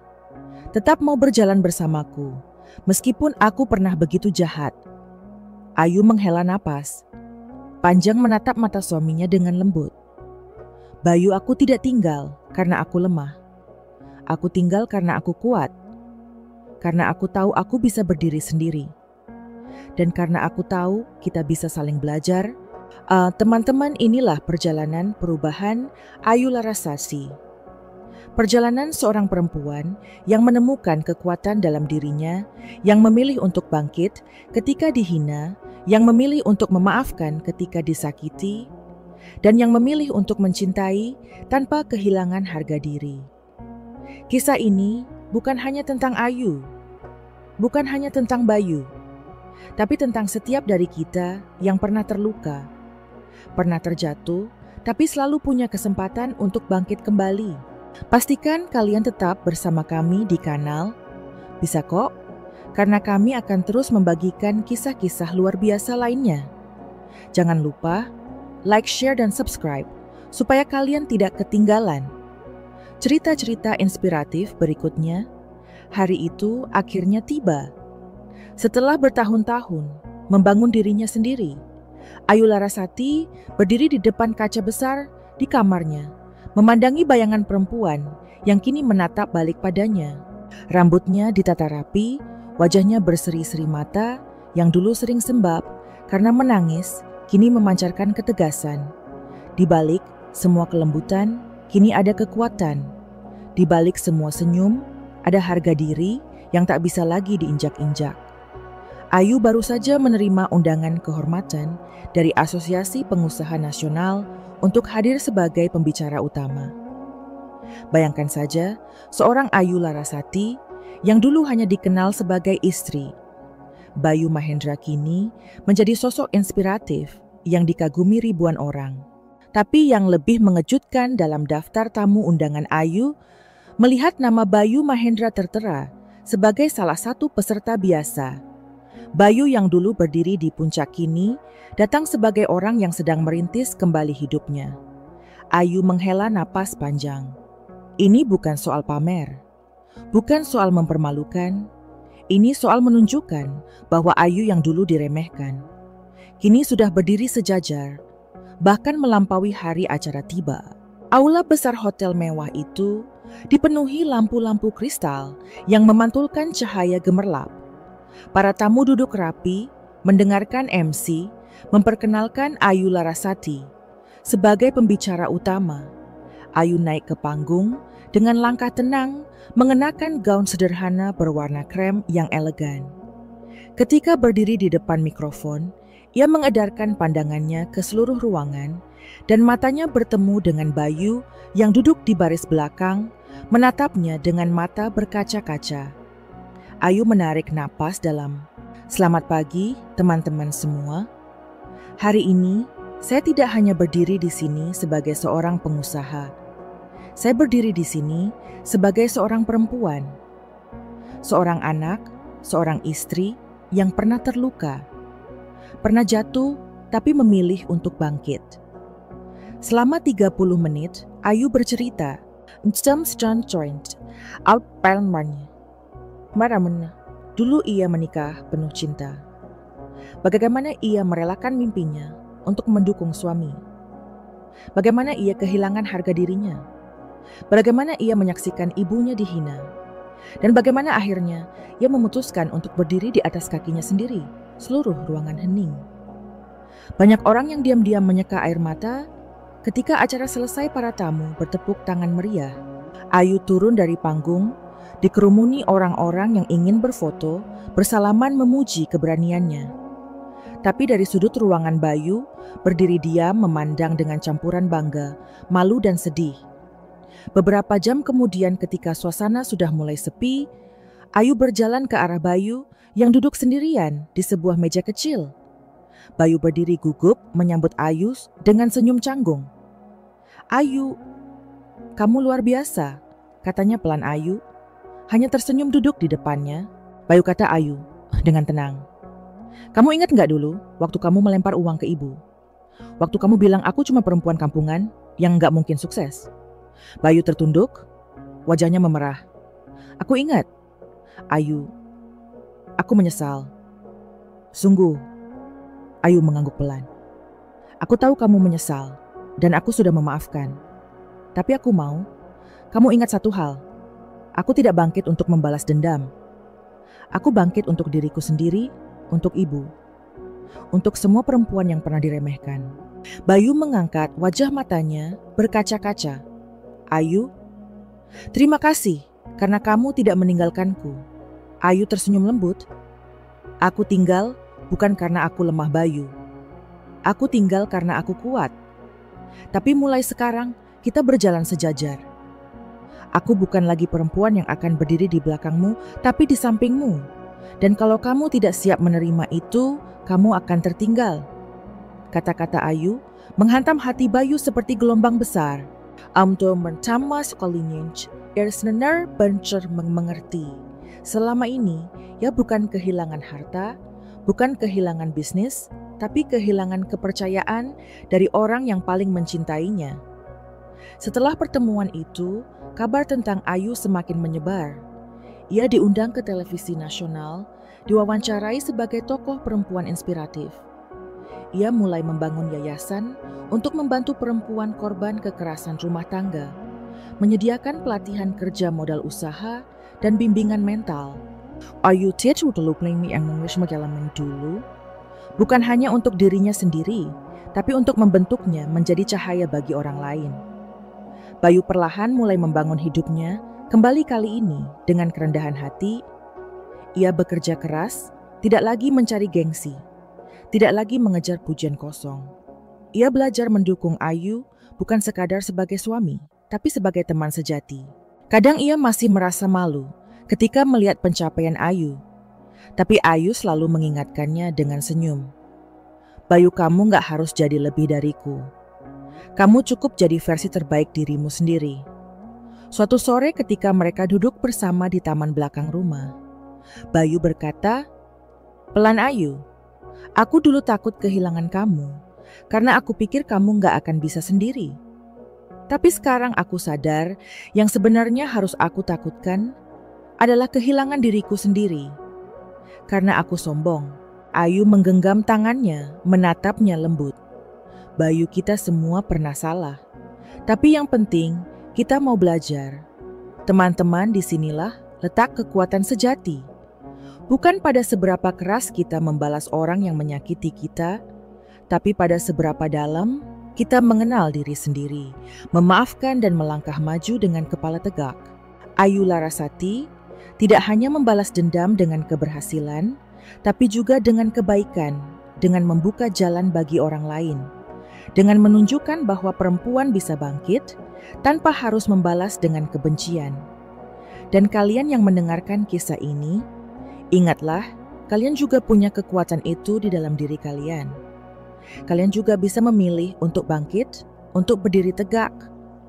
tetap mau berjalan bersamaku, meskipun aku pernah begitu jahat." Ayu menghela napas. Panjang menatap mata suaminya dengan lembut. "Bayu, aku tidak tinggal karena aku lemah. Aku tinggal karena aku kuat. Karena aku tahu aku bisa berdiri sendiri. Dan karena aku tahu kita bisa saling belajar." Teman-teman, inilah perjalanan perubahan Ayu Larasati. Perjalanan seorang perempuan yang menemukan kekuatan dalam dirinya, yang memilih untuk bangkit ketika dihina, yang memilih untuk memaafkan ketika disakiti, dan yang memilih untuk mencintai tanpa kehilangan harga diri. Kisah ini bukan hanya tentang Ayu, bukan hanya tentang Bayu, tapi tentang setiap dari kita yang pernah terluka, pernah terjatuh, tapi selalu punya kesempatan untuk bangkit kembali. Pastikan kalian tetap bersama kami di kanal Bisa Kok, karena kami akan terus membagikan kisah-kisah luar biasa lainnya. Jangan lupa like, share, dan subscribe supaya kalian tidak ketinggalan cerita-cerita inspiratif berikutnya. Hari itu akhirnya tiba. Setelah bertahun-tahun membangun dirinya sendiri, Ayu Larasati berdiri di depan kaca besar di kamarnya, memandangi bayangan perempuan yang kini menatap balik padanya. Rambutnya ditata rapi, wajahnya berseri-seri mata yang dulu sering sembab karena menangis, kini memancarkan ketegasan. Di balik semua kelembutan, kini ada kekuatan. Di balik semua senyum, ada harga diri yang tak bisa lagi diinjak-injak. Ayu baru saja menerima undangan kehormatan dari Asosiasi Pengusaha Nasional untuk hadir sebagai pembicara utama. Bayangkan saja, seorang Ayu Larasati yang dulu hanya dikenal sebagai istri. Bayu Mahendra kini menjadi sosok inspiratif yang dikagumi ribuan orang. Tapi yang lebih mengejutkan dalam daftar tamu undangan Ayu, melihat nama Bayu Mahendra tertera sebagai salah satu peserta biasa. Bayu yang dulu berdiri di puncak kini datang sebagai orang yang sedang merintis kembali hidupnya. Ayu menghela napas panjang. Ini bukan soal pamer, bukan soal mempermalukan. Ini soal menunjukkan bahwa Ayu yang dulu diremehkan, kini sudah berdiri sejajar, bahkan melampaui hari acara tiba. Aula besar hotel mewah itu dipenuhi lampu-lampu kristal yang memantulkan cahaya gemerlap. Para tamu duduk rapi, mendengarkan MC, memperkenalkan Ayu Larasati sebagai pembicara utama. Ayu naik ke panggung dengan langkah tenang, mengenakan gaun sederhana berwarna krem yang elegan. Ketika berdiri di depan mikrofon, ia mengedarkan pandangannya ke seluruh ruangan dan matanya bertemu dengan Bayu yang duduk di baris belakang, menatapnya dengan mata berkaca-kaca. Ayu menarik napas dalam. "Selamat pagi, teman-teman semua. Hari ini, saya tidak hanya berdiri di sini sebagai seorang pengusaha. Saya berdiri di sini sebagai seorang perempuan, seorang anak, seorang istri yang pernah terluka, pernah jatuh tapi memilih untuk bangkit." Selama 30 menit, Ayu bercerita. Dulu ia menikah penuh cinta. Bagaimana ia merelakan mimpinya untuk mendukung suami. Bagaimana ia kehilangan harga dirinya. Bagaimana ia menyaksikan ibunya dihina. Dan bagaimana akhirnya ia memutuskan untuk berdiri di atas kakinya sendiri. Seluruh ruangan hening. Banyak orang yang diam-diam menyeka air mata ketika acara selesai. Para tamu bertepuk tangan meriah. Ayu turun dari panggung, dikerumuni orang-orang yang ingin berfoto, bersalaman memuji keberaniannya. Tapi dari sudut ruangan Bayu berdiri diam memandang dengan campuran bangga, malu dan sedih. Beberapa jam kemudian ketika suasana sudah mulai sepi, Ayu berjalan ke arah Bayu yang duduk sendirian di sebuah meja kecil. Bayu berdiri gugup menyambut Ayu dengan senyum canggung. "Ayu, kamu luar biasa," katanya pelan Ayu. Hanya tersenyum duduk di depannya. Bayu kata Ayu dengan tenang. "Kamu ingat nggak dulu waktu kamu melempar uang ke ibu? Waktu kamu bilang aku cuma perempuan kampungan yang nggak mungkin sukses?" Bayu tertunduk, wajahnya memerah. "Aku ingat, Ayu. Aku menyesal. Sungguh." Ayu mengangguk pelan. "Aku tahu kamu menyesal dan aku sudah memaafkan. Tapi aku mau kamu ingat satu hal. Aku tidak bangkit untuk membalas dendam. Aku bangkit untuk diriku sendiri, untuk ibu. Untuk semua perempuan yang pernah diremehkan." Bayu mengangkat wajah matanya berkaca-kaca. "Ayu, terima kasih karena kamu tidak meninggalkanku." Ayu tersenyum lembut. "Aku tinggal bukan karena aku lemah, Bayu. Aku tinggal karena aku kuat. Tapi mulai sekarang kita berjalan sejajar. Aku bukan lagi perempuan yang akan berdiri di belakangmu, tapi di sampingmu. Dan kalau kamu tidak siap menerima itu, kamu akan tertinggal." Kata-kata Ayu menghantam hati Bayu seperti gelombang besar. Untuk pertama sekalinya, benar benar mengerti. Selama ini, ia bukan kehilangan harta, bukan kehilangan bisnis, tapi kehilangan kepercayaan dari orang yang paling mencintainya. Setelah pertemuan itu, kabar tentang Ayu semakin menyebar. Ia diundang ke televisi nasional, diwawancarai sebagai tokoh perempuan inspiratif. Ia mulai membangun yayasan untuk membantu perempuan korban kekerasan rumah tangga, menyediakan pelatihan kerja modal usaha dan bimbingan mental. Ayu tidak terlalu yang English Magalaman dulu, bukan hanya untuk dirinya sendiri, tapi untuk membentuknya menjadi cahaya bagi orang lain. Bayu perlahan mulai membangun hidupnya kembali kali ini dengan kerendahan hati. Ia bekerja keras, tidak lagi mencari gengsi, tidak lagi mengejar pujian kosong. Ia belajar mendukung Ayu bukan sekadar sebagai suami, tapi sebagai teman sejati. Kadang ia masih merasa malu ketika melihat pencapaian Ayu, tapi Ayu selalu mengingatkannya dengan senyum. "Bayu, kamu gak harus jadi lebih dariku. Kamu cukup jadi versi terbaik dirimu sendiri." Suatu sore ketika mereka duduk bersama di taman belakang rumah, Bayu berkata, "Pelan Ayu, aku dulu takut kehilangan kamu, karena aku pikir kamu gak akan bisa sendiri. Tapi sekarang aku sadar yang sebenarnya harus aku takutkan adalah kehilangan diriku sendiri. Karena aku sombong." Ayu menggenggam tangannya, menatapnya lembut. "Bayu, kita semua pernah salah. Tapi yang penting, kita mau belajar. Teman-teman, disinilah letak kekuatan sejati. Bukan pada seberapa keras kita membalas orang yang menyakiti kita, tapi pada seberapa dalam kita mengenal diri sendiri, memaafkan dan melangkah maju dengan kepala tegak." Ayu Larasati tidak hanya membalas dendam dengan keberhasilan, tapi juga dengan kebaikan, dengan membuka jalan bagi orang lain, dengan menunjukkan bahwa perempuan bisa bangkit tanpa harus membalas dengan kebencian. Dan kalian yang mendengarkan kisah ini, ingatlah, kalian juga punya kekuatan itu di dalam diri kalian. Kalian juga bisa memilih untuk bangkit, untuk berdiri tegak,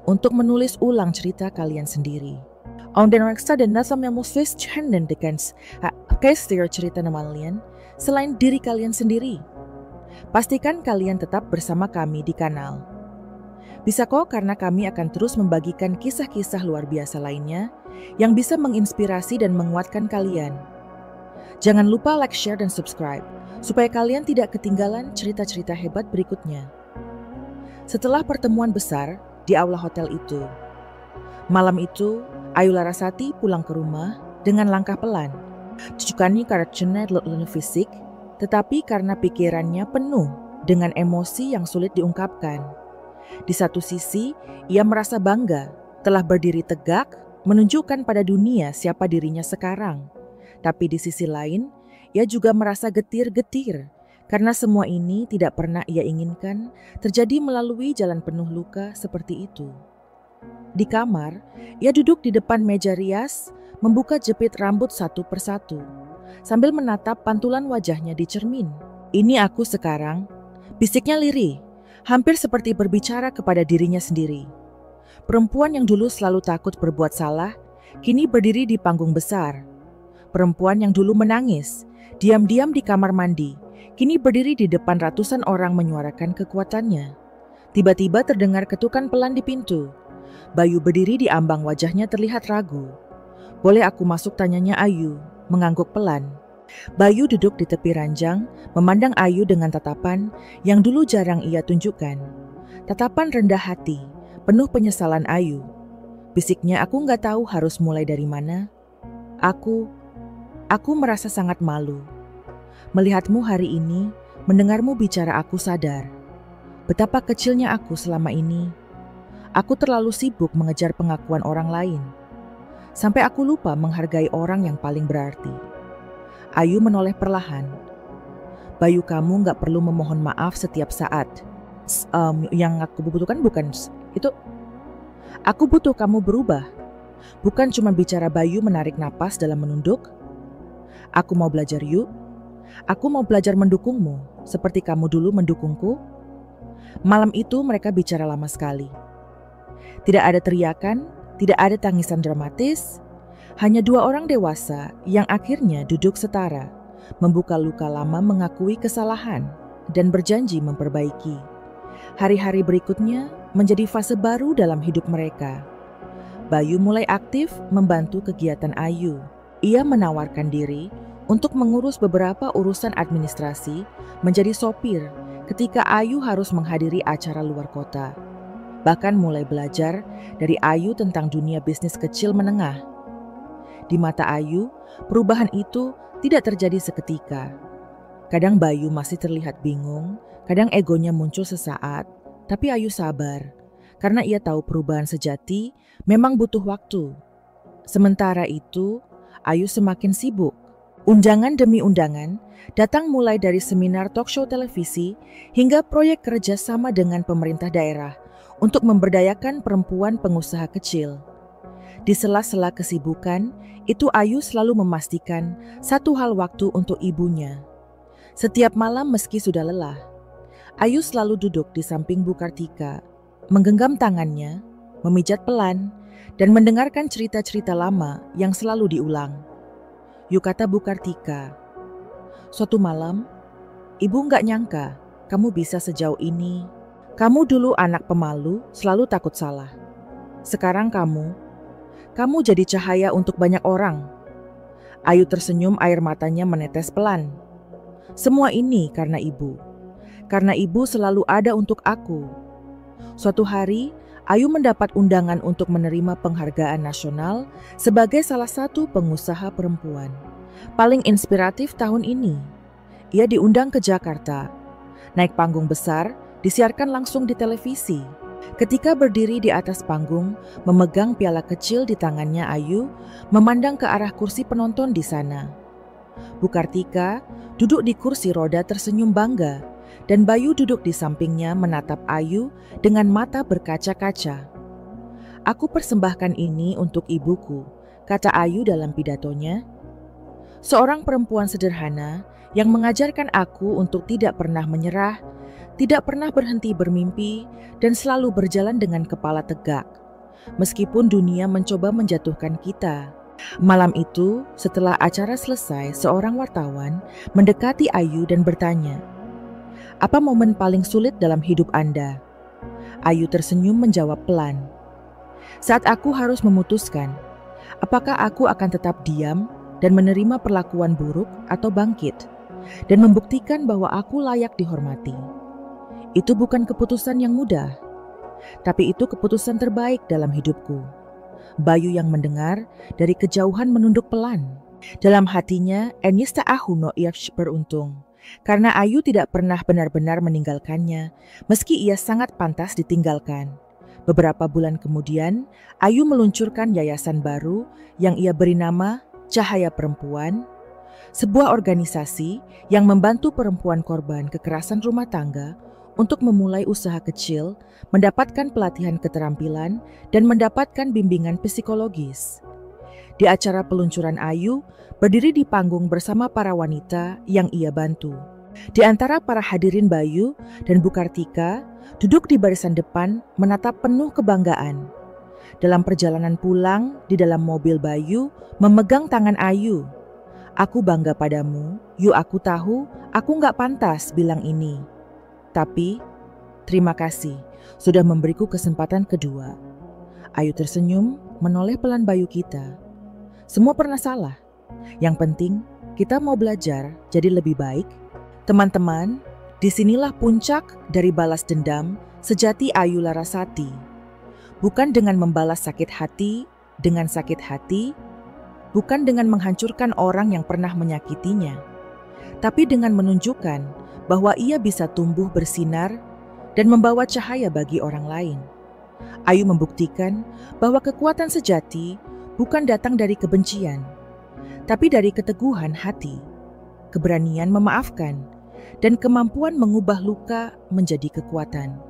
untuk menulis ulang cerita kalian sendiri. On den reksa dan nasam yang muslis chenden dekans, kaistir cerita nama kalian selain diri kalian sendiri. Pastikan kalian tetap bersama kami di kanal. Bisa kok, karena kami akan terus membagikan kisah-kisah luar biasa lainnya yang bisa menginspirasi dan menguatkan kalian. Jangan lupa like, share, dan subscribe supaya kalian tidak ketinggalan cerita-cerita hebat berikutnya. Setelah pertemuan besar di aula hotel itu, malam itu Ayu Larasati pulang ke rumah dengan langkah pelan. Tujukannya karena lelah fisik, tetapi karena pikirannya penuh dengan emosi yang sulit diungkapkan. Di satu sisi, ia merasa bangga telah berdiri tegak, menunjukkan pada dunia siapa dirinya sekarang. Tapi di sisi lain, ia juga merasa getir-getir karena semua ini tidak pernah ia inginkan terjadi melalui jalan penuh luka seperti itu. Di kamar, ia duduk di depan meja rias, membuka jepit rambut satu persatu, sambil menatap pantulan wajahnya di cermin. "Ini aku sekarang," bisiknya lirih, hampir seperti berbicara kepada dirinya sendiri. Perempuan yang dulu selalu takut berbuat salah, kini berdiri di panggung besar. Perempuan yang dulu menangis, diam-diam di kamar mandi, kini berdiri di depan ratusan orang menyuarakan kekuatannya. Tiba-tiba terdengar ketukan pelan di pintu. Bayu berdiri di ambang, wajahnya terlihat ragu. "Boleh aku masuk?" tanyanya Ayu, mengangguk pelan. Bayu duduk di tepi ranjang, memandang Ayu dengan tatapan yang dulu jarang ia tunjukkan. Tatapan rendah hati, penuh penyesalan Ayu. Bisiknya, "Aku nggak tahu harus mulai dari mana. Aku merasa sangat malu. Melihatmu hari ini, mendengarmu bicara, aku sadar betapa kecilnya aku selama ini. Aku terlalu sibuk mengejar pengakuan orang lain, sampai aku lupa menghargai orang yang paling berarti." Ayu menoleh perlahan. "Bayu, kamu nggak perlu memohon maaf setiap saat. Yang aku butuhkan bukan itu. Aku butuh kamu berubah. Bukan cuma bicara." Bayu menarik napas dalam menunduk. "Aku mau belajar yuk. Aku mau belajar mendukungmu, seperti kamu dulu mendukungku." Malam itu mereka bicara lama sekali. Tidak ada teriakan, tidak ada tangisan dramatis. Hanya dua orang dewasa yang akhirnya duduk setara, membuka luka lama, mengakui kesalahan, dan berjanji memperbaiki. Hari-hari berikutnya menjadi fase baru dalam hidup mereka. Bayu mulai aktif membantu kegiatan Ayu. Ia menawarkan diri untuk mengurus beberapa urusan administrasi, menjadi sopir ketika Ayu harus menghadiri acara luar kota. Bahkan mulai belajar dari Ayu tentang dunia bisnis kecil menengah. Di mata Ayu, perubahan itu tidak terjadi seketika. Kadang Bayu masih terlihat bingung, kadang egonya muncul sesaat, tapi Ayu sabar, karena ia tahu perubahan sejati memang butuh waktu. Sementara itu, Ayu semakin sibuk. Undangan demi undangan datang, mulai dari seminar talkshow televisi hingga proyek kerja sama dengan pemerintah daerah untuk memberdayakan perempuan pengusaha kecil. Di sela-sela kesibukan, itu Ayu selalu memastikan satu hal, waktu untuk ibunya. Setiap malam meski sudah lelah, Ayu selalu duduk di samping Bu Kartika, menggenggam tangannya, memijat pelan, dan mendengarkan cerita-cerita lama yang selalu diulang. "Yuk," kata Bu Kartika. "Suatu malam, Ibu nggak nyangka kamu bisa sejauh ini. Kamu dulu anak pemalu, selalu takut salah. Sekarang kamu jadi cahaya untuk banyak orang." Ayu tersenyum, air matanya menetes pelan. "Semua ini karena Ibu. Karena Ibu selalu ada untuk aku." Suatu hari, Ayu mendapat undangan untuk menerima penghargaan nasional sebagai salah satu pengusaha perempuan paling inspiratif tahun ini. Ia diundang ke Jakarta. Naik panggung besar, disiarkan langsung di televisi. Ketika berdiri di atas panggung, memegang piala kecil di tangannya, Ayu memandang ke arah kursi penonton di sana. Bu Kartika duduk di kursi roda tersenyum bangga, dan Bayu duduk di sampingnya menatap Ayu dengan mata berkaca-kaca. "Aku persembahkan ini untuk ibuku," kata Ayu dalam pidatonya. "Seorang perempuan sederhana yang mengajarkan aku untuk tidak pernah menyerah, tidak pernah berhenti bermimpi, dan selalu berjalan dengan kepala tegak, meskipun dunia mencoba menjatuhkan kita." Malam itu, setelah acara selesai, seorang wartawan mendekati Ayu dan bertanya, "Apa momen paling sulit dalam hidup Anda?" Ayu tersenyum menjawab pelan, "Saat aku harus memutuskan, apakah aku akan tetap diam dan menerima perlakuan buruk atau bangkit, dan membuktikan bahwa aku layak dihormati. Itu bukan keputusan yang mudah, tapi itu keputusan terbaik dalam hidupku." Bayu yang mendengar dari kejauhan menunduk pelan. Dalam hatinya, Enista Ahuno Iafsh beruntung, karena Ayu tidak pernah benar-benar meninggalkannya, meski ia sangat pantas ditinggalkan. Beberapa bulan kemudian, Ayu meluncurkan yayasan baru yang ia beri nama Cahaya Perempuan, sebuah organisasi yang membantu perempuan korban kekerasan rumah tangga untuk memulai usaha kecil, mendapatkan pelatihan keterampilan, dan mendapatkan bimbingan psikologis. Di acara peluncuran Ayu, berdiri di panggung bersama para wanita yang ia bantu. Di antara para hadirin Bayu dan Bu Kartika duduk di barisan depan menatap penuh kebanggaan. Dalam perjalanan pulang, di dalam mobil Bayu memegang tangan Ayu. "Aku bangga padamu, yuk aku tahu aku gak pantas bilang ini. Tapi, terima kasih sudah memberiku kesempatan kedua." Ayu tersenyum menoleh pelan Bayu kita. Semua pernah salah. Yang penting kita mau belajar jadi lebih baik. Teman-teman, disinilah puncak dari balas dendam sejati Ayu Larasati. Bukan dengan membalas sakit hati dengan sakit hati, bukan dengan menghancurkan orang yang pernah menyakitinya, tapi dengan menunjukkan bahwa ia bisa tumbuh bersinar dan membawa cahaya bagi orang lain. Ayu membuktikan bahwa kekuatan sejati bukan datang dari kebencian, tapi dari keteguhan hati, keberanian memaafkan, dan kemampuan mengubah luka menjadi kekuatan.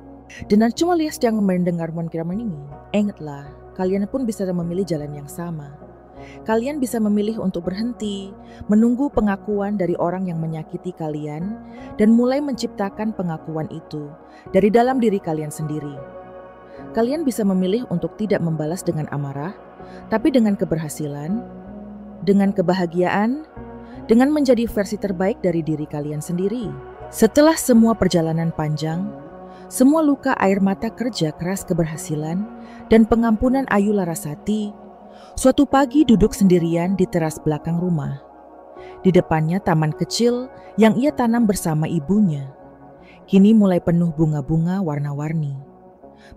Dan cuma lihat yang mendengar kiraman ini, ingatlah, kalian pun bisa memilih jalan yang sama. Kalian bisa memilih untuk berhenti, menunggu pengakuan dari orang yang menyakiti kalian, dan mulai menciptakan pengakuan itu dari dalam diri kalian sendiri. Kalian bisa memilih untuk tidak membalas dengan amarah, tapi dengan keberhasilan, dengan kebahagiaan, dengan menjadi versi terbaik dari diri kalian sendiri. Setelah semua perjalanan panjang, semua luka air mata kerja keras keberhasilan dan pengampunan Ayu Larasati, suatu pagi duduk sendirian di teras belakang rumah. Di depannya taman kecil yang ia tanam bersama ibunya. Kini mulai penuh bunga-bunga warna-warni.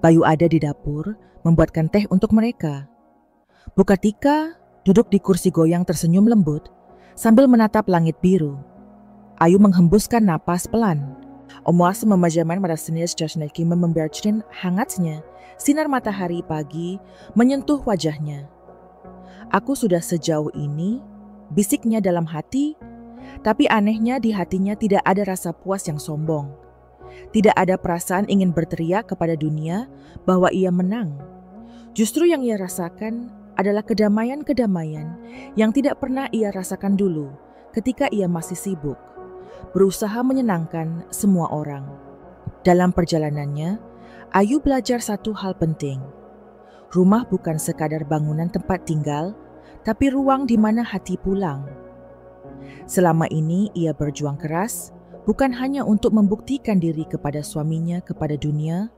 Bayu ada di dapur membuatkan teh untuk mereka. Bu Kartika duduk di kursi goyang tersenyum lembut sambil menatap langit biru. Ayu menghembuskan napas pelan. Omuas memajaman pada senior jasnaki membiarkan hangatnya sinar matahari pagi menyentuh wajahnya. "Aku sudah sejauh ini," bisiknya dalam hati, tapi anehnya di hatinya tidak ada rasa puas yang sombong. Tidak ada perasaan ingin berteriak kepada dunia bahwa ia menang. Justru yang ia rasakan adalah kedamaian-kedamaian yang tidak pernah ia rasakan dulu ketika ia masih sibuk, berusaha menyenangkan semua orang. Dalam perjalanannya, Ayu belajar satu hal penting. Rumah bukan sekadar bangunan tempat tinggal, tapi ruang di mana hati pulang. Selama ini ia berjuang keras, bukan hanya untuk membuktikan diri kepada suaminya, kepada dunia,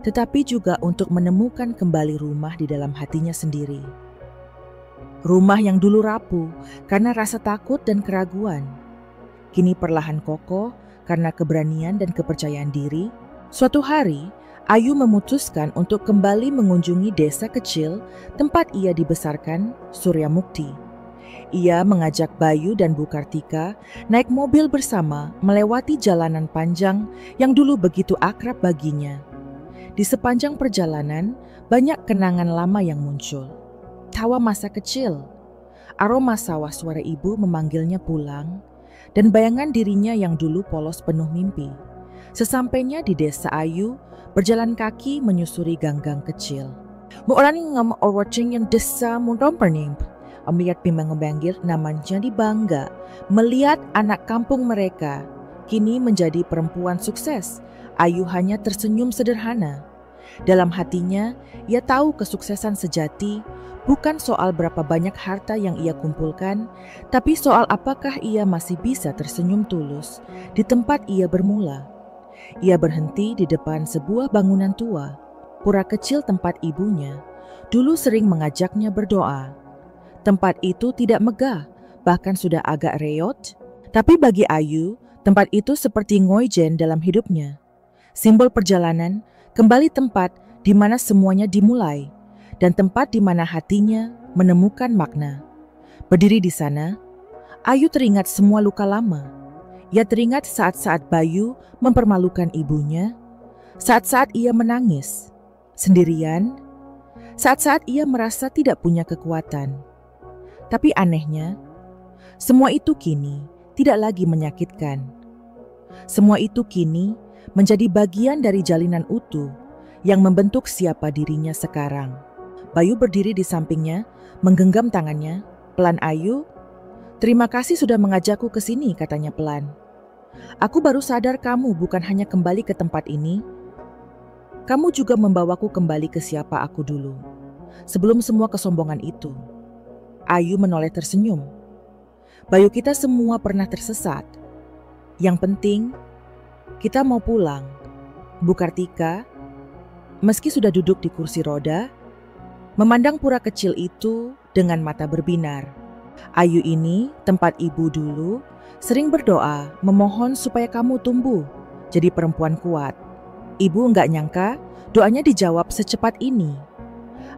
tetapi juga untuk menemukan kembali rumah di dalam hatinya sendiri. Rumah yang dulu rapuh karena rasa takut dan keraguan, kini perlahan kokoh karena keberanian dan kepercayaan diri. Suatu hari, Ayu memutuskan untuk kembali mengunjungi desa kecil tempat ia dibesarkan, Suryamukti. Ia mengajak Bayu dan Bu Kartika naik mobil bersama melewati jalanan panjang yang dulu begitu akrab baginya. Di sepanjang perjalanan, banyak kenangan lama yang muncul. Tawa masa kecil, aroma sawah suara ibu memanggilnya pulang, dan bayangan dirinya yang dulu polos penuh mimpi. Sesampainya di desa Ayu, berjalan kaki menyusuri gang-gang kecil. Orang yang watching yang desa Muntompernim, melihat pimbang-banggir namanya dibangga, melihat anak kampung mereka, kini menjadi perempuan sukses. Ayu hanya tersenyum sederhana. Dalam hatinya, ia tahu kesuksesan sejati bukan soal berapa banyak harta yang ia kumpulkan, tapi soal apakah ia masih bisa tersenyum tulus di tempat ia bermula. Ia berhenti di depan sebuah bangunan tua, pura kecil tempat ibunya dulu sering mengajaknya berdoa. Tempat itu tidak megah, bahkan sudah agak reot, tapi bagi Ayu, tempat itu seperti ngoijen dalam hidupnya. Simbol perjalanan, kembali tempat di mana semuanya dimulai, dan tempat di mana hatinya menemukan makna. Berdiri di sana, Ayu teringat semua luka lama. Ia teringat saat-saat Bayu mempermalukan ibunya, saat-saat ia menangis sendirian, saat-saat ia merasa tidak punya kekuatan. Tapi anehnya, semua itu kini tidak lagi menyakitkan. Semua itu kini menjadi bagian dari jalinan utuh yang membentuk siapa dirinya sekarang. Bayu berdiri di sampingnya, menggenggam tangannya. "Pelan, Ayu. Terima kasih sudah mengajakku ke sini," katanya pelan. "Aku baru sadar kamu bukan hanya kembali ke tempat ini. Kamu juga membawaku kembali ke siapa aku dulu, sebelum semua kesombongan itu." Ayu menoleh tersenyum. "Bayu, kita semua pernah tersesat. Yang penting, kita mau pulang." Bu Kartika, meski sudah duduk di kursi roda, memandang pura kecil itu dengan mata berbinar. "Ayu, ini tempat ibu dulu sering berdoa memohon supaya kamu tumbuh jadi perempuan kuat. Ibu nggak nyangka doanya dijawab secepat ini."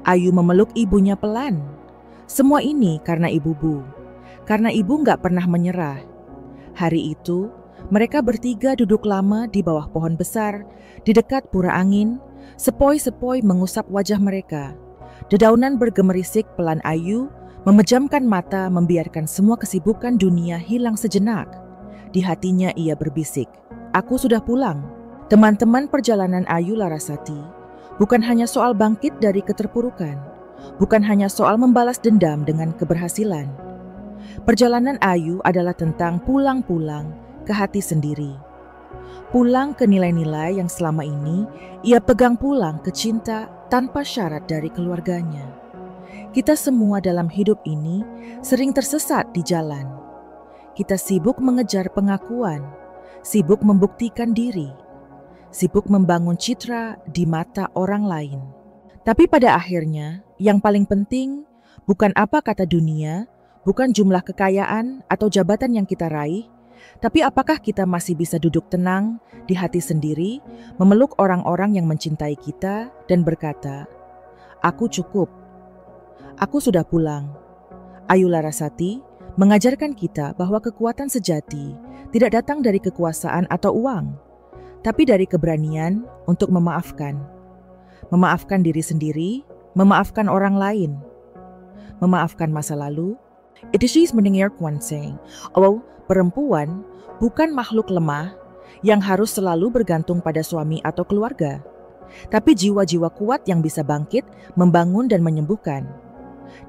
Ayu memeluk ibunya pelan. "Semua ini karena ibu, Bu. Karena ibu nggak pernah menyerah." Hari itu, mereka bertiga duduk lama di bawah pohon besar di dekat pura angin. Sepoi-sepoi mengusap wajah mereka. Dedaunan bergemerisik. Pelan Ayu memejamkan mata, membiarkan semua kesibukan dunia hilang sejenak. Di hatinya ia berbisik, "Aku sudah pulang." Teman-teman perjalanan Ayu Larasati bukan hanya soal bangkit dari keterpurukan, bukan hanya soal membalas dendam dengan keberhasilan. Perjalanan Ayu adalah tentang pulang-pulang ke hati sendiri. Pulang ke nilai-nilai yang selama ini ia pegang, pulang ke cinta tanpa syarat dari keluarganya. Kita semua dalam hidup ini sering tersesat di jalan. Kita sibuk mengejar pengakuan, sibuk membuktikan diri, sibuk membangun citra di mata orang lain. Tapi pada akhirnya, yang paling penting bukan apa kata dunia, bukan jumlah kekayaan atau jabatan yang kita raih, tapi apakah kita masih bisa duduk tenang di hati sendiri, memeluk orang-orang yang mencintai kita dan berkata, "Aku cukup. Aku sudah pulang." Ayu Larasati mengajarkan kita bahwa kekuatan sejati tidak datang dari kekuasaan atau uang, tapi dari keberanian untuk memaafkan. Memaafkan diri sendiri, memaafkan orang lain, memaafkan masa lalu. It is she's mendengar Kwan saying, "Oh, perempuan bukan makhluk lemah yang harus selalu bergantung pada suami atau keluarga, tapi jiwa-jiwa kuat yang bisa bangkit, membangun dan menyembuhkan."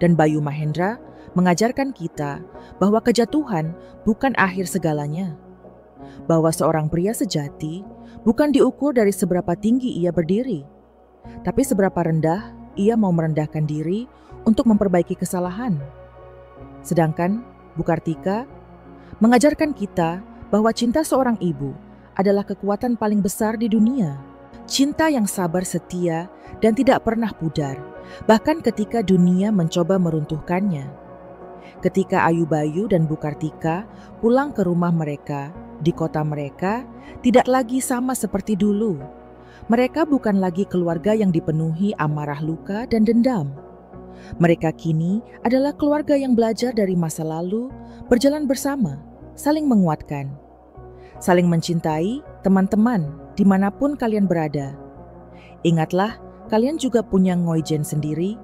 Dan Bayu Mahendra mengajarkan kita bahwa kejatuhan bukan akhir segalanya. Bahwa seorang pria sejati bukan diukur dari seberapa tinggi ia berdiri, tapi seberapa rendah ia mau merendahkan diri untuk memperbaiki kesalahan. Sedangkan Bu Kartika mengajarkan kita bahwa cinta seorang ibu adalah kekuatan paling besar di dunia. Cinta yang sabar, setia, dan tidak pernah pudar, bahkan ketika dunia mencoba meruntuhkannya. Ketika Ayu Bayu dan Bu Kartika pulang ke rumah mereka, di kota mereka, tidak lagi sama seperti dulu. Mereka bukan lagi keluarga yang dipenuhi amarah, luka, dan dendam. Mereka kini adalah keluarga yang belajar dari masa lalu, berjalan bersama, saling menguatkan, saling mencintai. Teman-teman, dimanapun kalian berada, ingatlah kalian juga punya Ngoijen sendiri,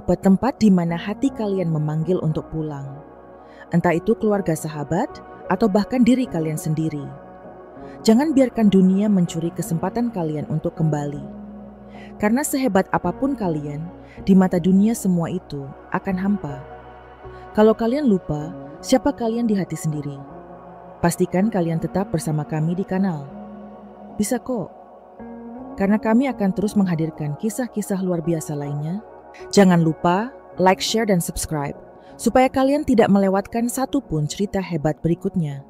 tempat di mana hati kalian memanggil untuk pulang. Entah itu keluarga, sahabat, atau bahkan diri kalian sendiri. Jangan biarkan dunia mencuri kesempatan kalian untuk kembali. Karena sehebat apapun kalian, di mata dunia semua itu akan hampa. Kalau kalian lupa siapa kalian di hati sendiri, pastikan kalian tetap bersama kami di kanal. Bisa kok, karena kami akan terus menghadirkan kisah-kisah luar biasa lainnya. Jangan lupa like, share, dan subscribe, supaya kalian tidak melewatkan satupun cerita hebat berikutnya.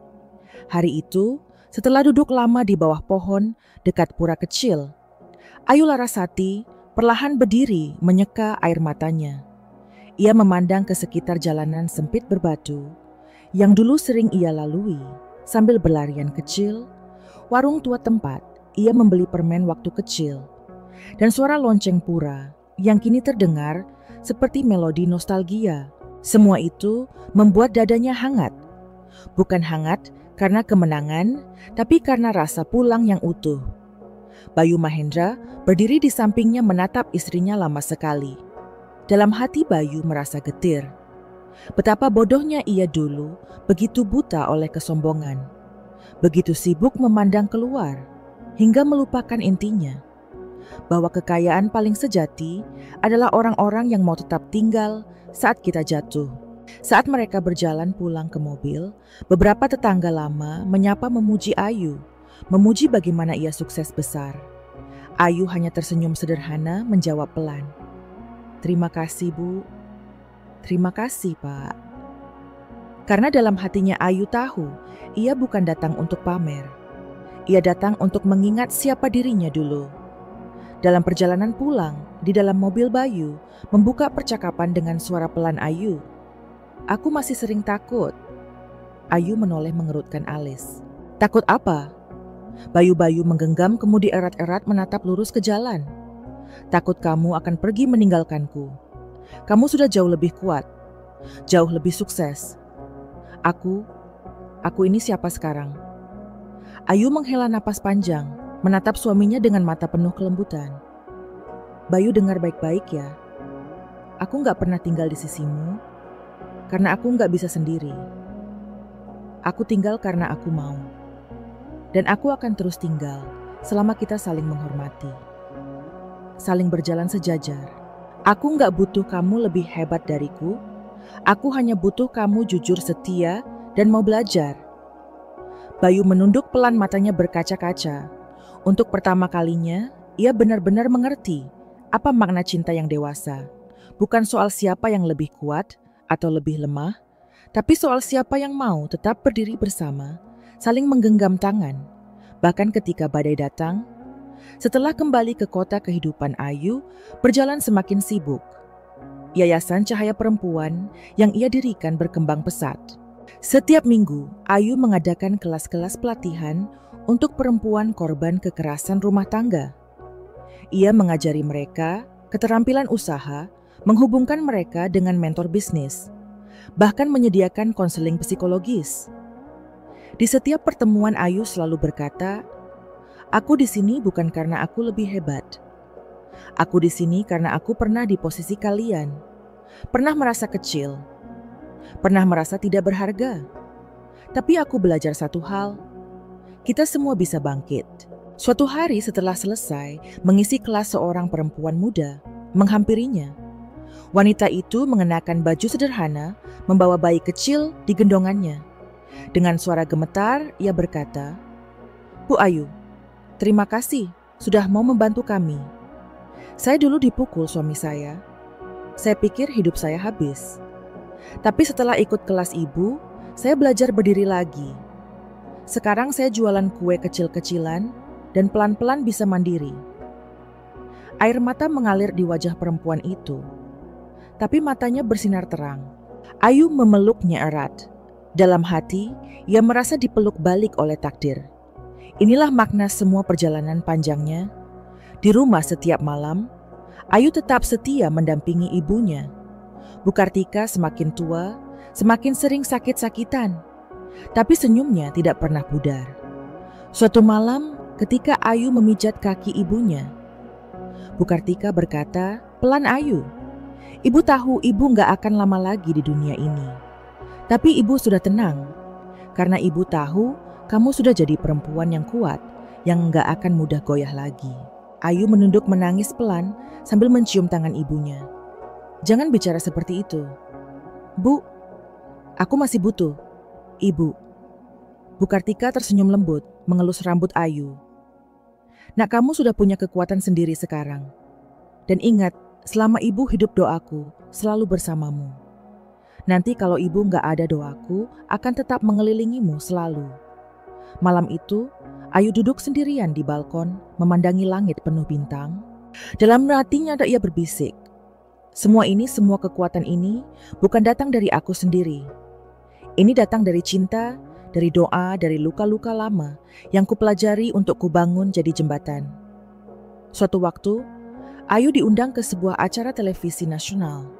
Hari itu, setelah duduk lama di bawah pohon dekat pura kecil, Ayu Larasati perlahan berdiri, menyeka air matanya. Ia memandang ke sekitar jalanan sempit berbatu yang dulu sering ia lalui sambil berlarian kecil, warung tua tempat ia membeli permen waktu kecil, dan suara lonceng pura yang kini terdengar seperti melodi nostalgia. Semua itu membuat dadanya hangat. Bukan hangat karena kemenangan, tapi karena rasa pulang yang utuh. Bayu Mahendra berdiri di sampingnya menatap istrinya lama sekali. Dalam hati Bayu merasa getir. Betapa bodohnya ia dulu, begitu buta oleh kesombongan. Begitu sibuk memandang keluar. hingga melupakan intinya, bahwa kekayaan paling sejati adalah orang-orang yang mau tetap tinggal saat kita jatuh. Saat mereka berjalan pulang ke mobil, beberapa tetangga lama menyapa memuji Ayu, memuji bagaimana ia sukses besar. Ayu hanya tersenyum sederhana menjawab pelan, "Terima kasih, Bu." "Terima kasih, Pak." Karena dalam hatinya Ayu tahu, ia bukan datang untuk pamer. Ia datang untuk mengingat siapa dirinya dulu. Dalam perjalanan pulang, di dalam mobil Bayu, membuka percakapan dengan suara pelan Ayu. "Aku masih sering takut." Ayu menoleh mengerutkan alis. "Takut apa?" Bayu menggenggam kemudi erat-erat menatap lurus ke jalan. "Takut kamu akan pergi meninggalkanku. Kamu sudah jauh lebih kuat, jauh lebih sukses. Aku ini siapa sekarang?" Ayu menghela napas panjang, menatap suaminya dengan mata penuh kelembutan. "Bayu, dengar baik-baik ya. Aku gak pernah tinggal di sisimu, karena aku gak bisa sendiri. Aku tinggal karena aku mau. Dan aku akan terus tinggal selama kita saling menghormati. Saling berjalan sejajar. Aku gak butuh kamu lebih hebat dariku. Aku hanya butuh kamu jujur, setia, dan mau belajar." Bayu menunduk pelan, matanya berkaca-kaca. Untuk pertama kalinya, ia benar-benar mengerti apa makna cinta yang dewasa. Bukan soal siapa yang lebih kuat atau lebih lemah, tapi soal siapa yang mau tetap berdiri bersama, saling menggenggam tangan. Bahkan ketika badai datang, setelah kembali ke kota, kehidupan Ayu berjalan semakin sibuk. Yayasan Cahaya Perempuan yang ia dirikan berkembang pesat. Setiap minggu, Ayu mengadakan kelas-kelas pelatihan untuk perempuan korban kekerasan rumah tangga. Ia mengajari mereka keterampilan usaha, menghubungkan mereka dengan mentor bisnis, bahkan menyediakan konseling psikologis. Di setiap pertemuan, Ayu selalu berkata, "Aku di sini bukan karena aku lebih hebat. Aku di sini karena aku pernah di posisi kalian, pernah merasa kecil, pernah merasa tidak berharga. Tapi aku belajar satu hal, kita semua bisa bangkit." Suatu hari setelah selesai mengisi kelas, seorang perempuan muda menghampirinya. Wanita itu mengenakan baju sederhana, membawa bayi kecil di gendongannya. Dengan suara gemetar, ia berkata, "Bu Ayu, terima kasih sudah mau membantu kami. Saya dulu dipukul suami saya. Saya pikir hidup saya habis. Tapi setelah ikut kelas ibu, saya belajar berdiri lagi. Sekarang saya jualan kue kecil-kecilan dan pelan-pelan bisa mandiri." Air mata mengalir di wajah perempuan itu, tapi matanya bersinar terang. Ayu memeluknya erat. Dalam hati, ia merasa dipeluk balik oleh takdir. Inilah makna semua perjalanan panjangnya. Di rumah setiap malam, Ayu tetap setia mendampingi ibunya. Bu Kartika semakin tua, semakin sering sakit-sakitan, tapi senyumnya tidak pernah pudar. Suatu malam, ketika Ayu memijat kaki ibunya, Bu Kartika berkata, "Pelan Ayu, ibu tahu ibu gak akan lama lagi di dunia ini. Tapi ibu sudah tenang, karena ibu tahu kamu sudah jadi perempuan yang kuat, yang gak akan mudah goyah lagi." Ayu menunduk menangis pelan sambil mencium tangan ibunya. "Jangan bicara seperti itu. Bu, aku masih butuh ibu." Bu Kartika tersenyum lembut, mengelus rambut Ayu. "Nak, kamu sudah punya kekuatan sendiri sekarang. Dan ingat, selama ibu hidup, doaku selalu bersamamu. Nanti kalau ibu gak ada, doaku akan tetap mengelilingimu selalu." Malam itu, Ayu duduk sendirian di balkon, memandangi langit penuh bintang. Dalam hatinya ia berbisik, semua kekuatan ini bukan datang dari aku sendiri. Ini datang dari cinta, dari doa, dari luka-luka lama yang kupelajari untuk kubangun jadi jembatan." Suatu waktu, Ayu diundang ke sebuah acara televisi nasional.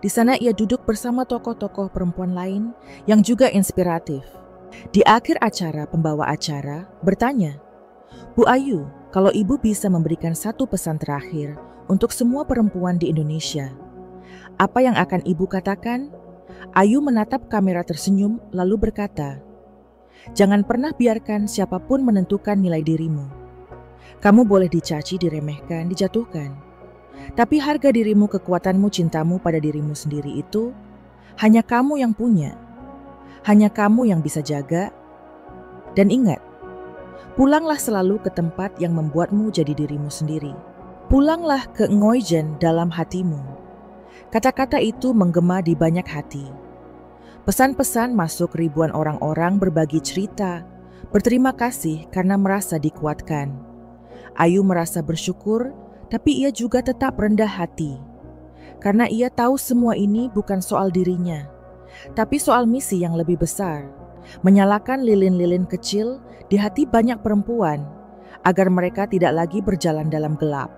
Di sana ia duduk bersama tokoh-tokoh perempuan lain yang juga inspiratif. Di akhir acara, pembawa acara bertanya, "Bu Ayu, kalau ibu bisa memberikan satu pesan terakhir untuk semua perempuan di Indonesia, apa yang akan ibu katakan?" Ayu menatap kamera tersenyum lalu berkata, "Jangan pernah biarkan siapapun menentukan nilai dirimu. Kamu boleh dicaci, diremehkan, dijatuhkan. Tapi harga dirimu, kekuatanmu, cintamu pada dirimu sendiri itu hanya kamu yang punya. Hanya kamu yang bisa jaga. Dan ingat, pulanglah selalu ke tempat yang membuatmu jadi dirimu sendiri. Pulanglah ke Ngoijen dalam hatimu. Kata-kata itu menggema di banyak hati. Pesan-pesan masuk ribuan orang-orang berbagi cerita, berterima kasih karena merasa dikuatkan. Ayu merasa bersyukur, tapi ia juga tetap rendah hati. Karena ia tahu semua ini bukan soal dirinya, tapi soal misi yang lebih besar. Menyalakan lilin-lilin kecil di hati banyak perempuan, agar mereka tidak lagi berjalan dalam gelap.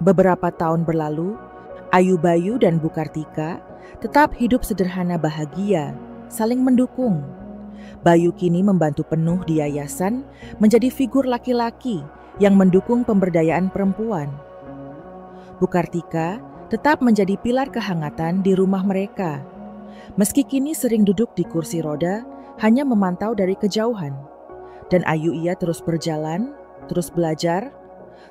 Beberapa tahun berlalu, Ayu Bayu dan Bu Kartika tetap hidup sederhana bahagia, saling mendukung. Bayu kini membantu penuh di yayasan menjadi figur laki-laki yang mendukung pemberdayaan perempuan. Bu Kartika tetap menjadi pilar kehangatan di rumah mereka. Meski kini sering duduk di kursi roda, hanya memantau dari kejauhan. Dan Ayu ia terus berjalan, terus belajar,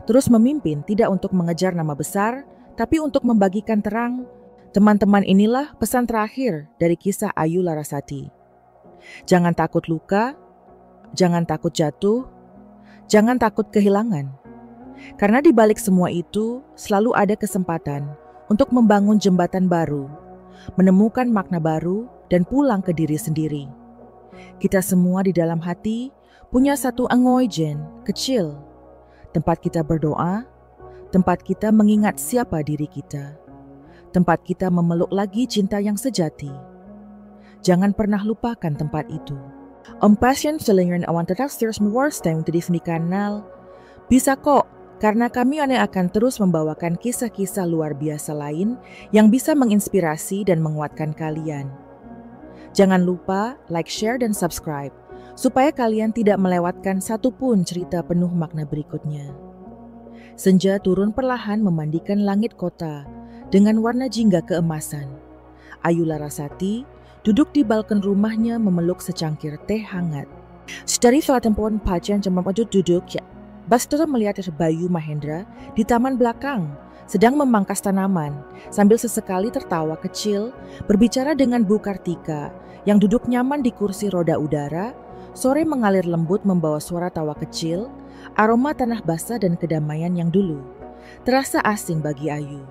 terus memimpin tidak untuk mengejar nama besar, tapi untuk membagikan terang. Teman-teman, inilah pesan terakhir dari kisah Ayu Larasati. Jangan takut luka, jangan takut jatuh, jangan takut kehilangan. Karena di balik semua itu selalu ada kesempatan untuk membangun jembatan baru, menemukan makna baru, dan pulang ke diri sendiri. Kita semua di dalam hati punya satu Ngoijen kecil, tempat kita berdoa, tempat kita mengingat siapa diri kita, tempat kita memeluk lagi cinta yang sejati. Jangan pernah lupakan tempat itu. Om Passion Selingern awan tetap terus mewarsteng di sini kanal. Bisa kok, karena kami akan terus membawakan kisah-kisah luar biasa lain yang bisa menginspirasi dan menguatkan kalian. Jangan lupa like, share, dan subscribe, supaya kalian tidak melewatkan satupun cerita penuh makna berikutnya. Senja turun perlahan memandikan langit kota dengan warna jingga keemasan. Ayu Larasati duduk di balkon rumahnya memeluk secangkir teh hangat. Dari tempat pacian cuma duduk ya. Bastara melihat Bayu Mahendra di taman belakang sedang memangkas tanaman sambil sesekali tertawa kecil berbicara dengan Bu Kartika yang duduk nyaman di kursi roda udara. Sore mengalir lembut membawa suara tawa kecil, aroma tanah basah dan kedamaian yang dulu terasa asing bagi Ayu.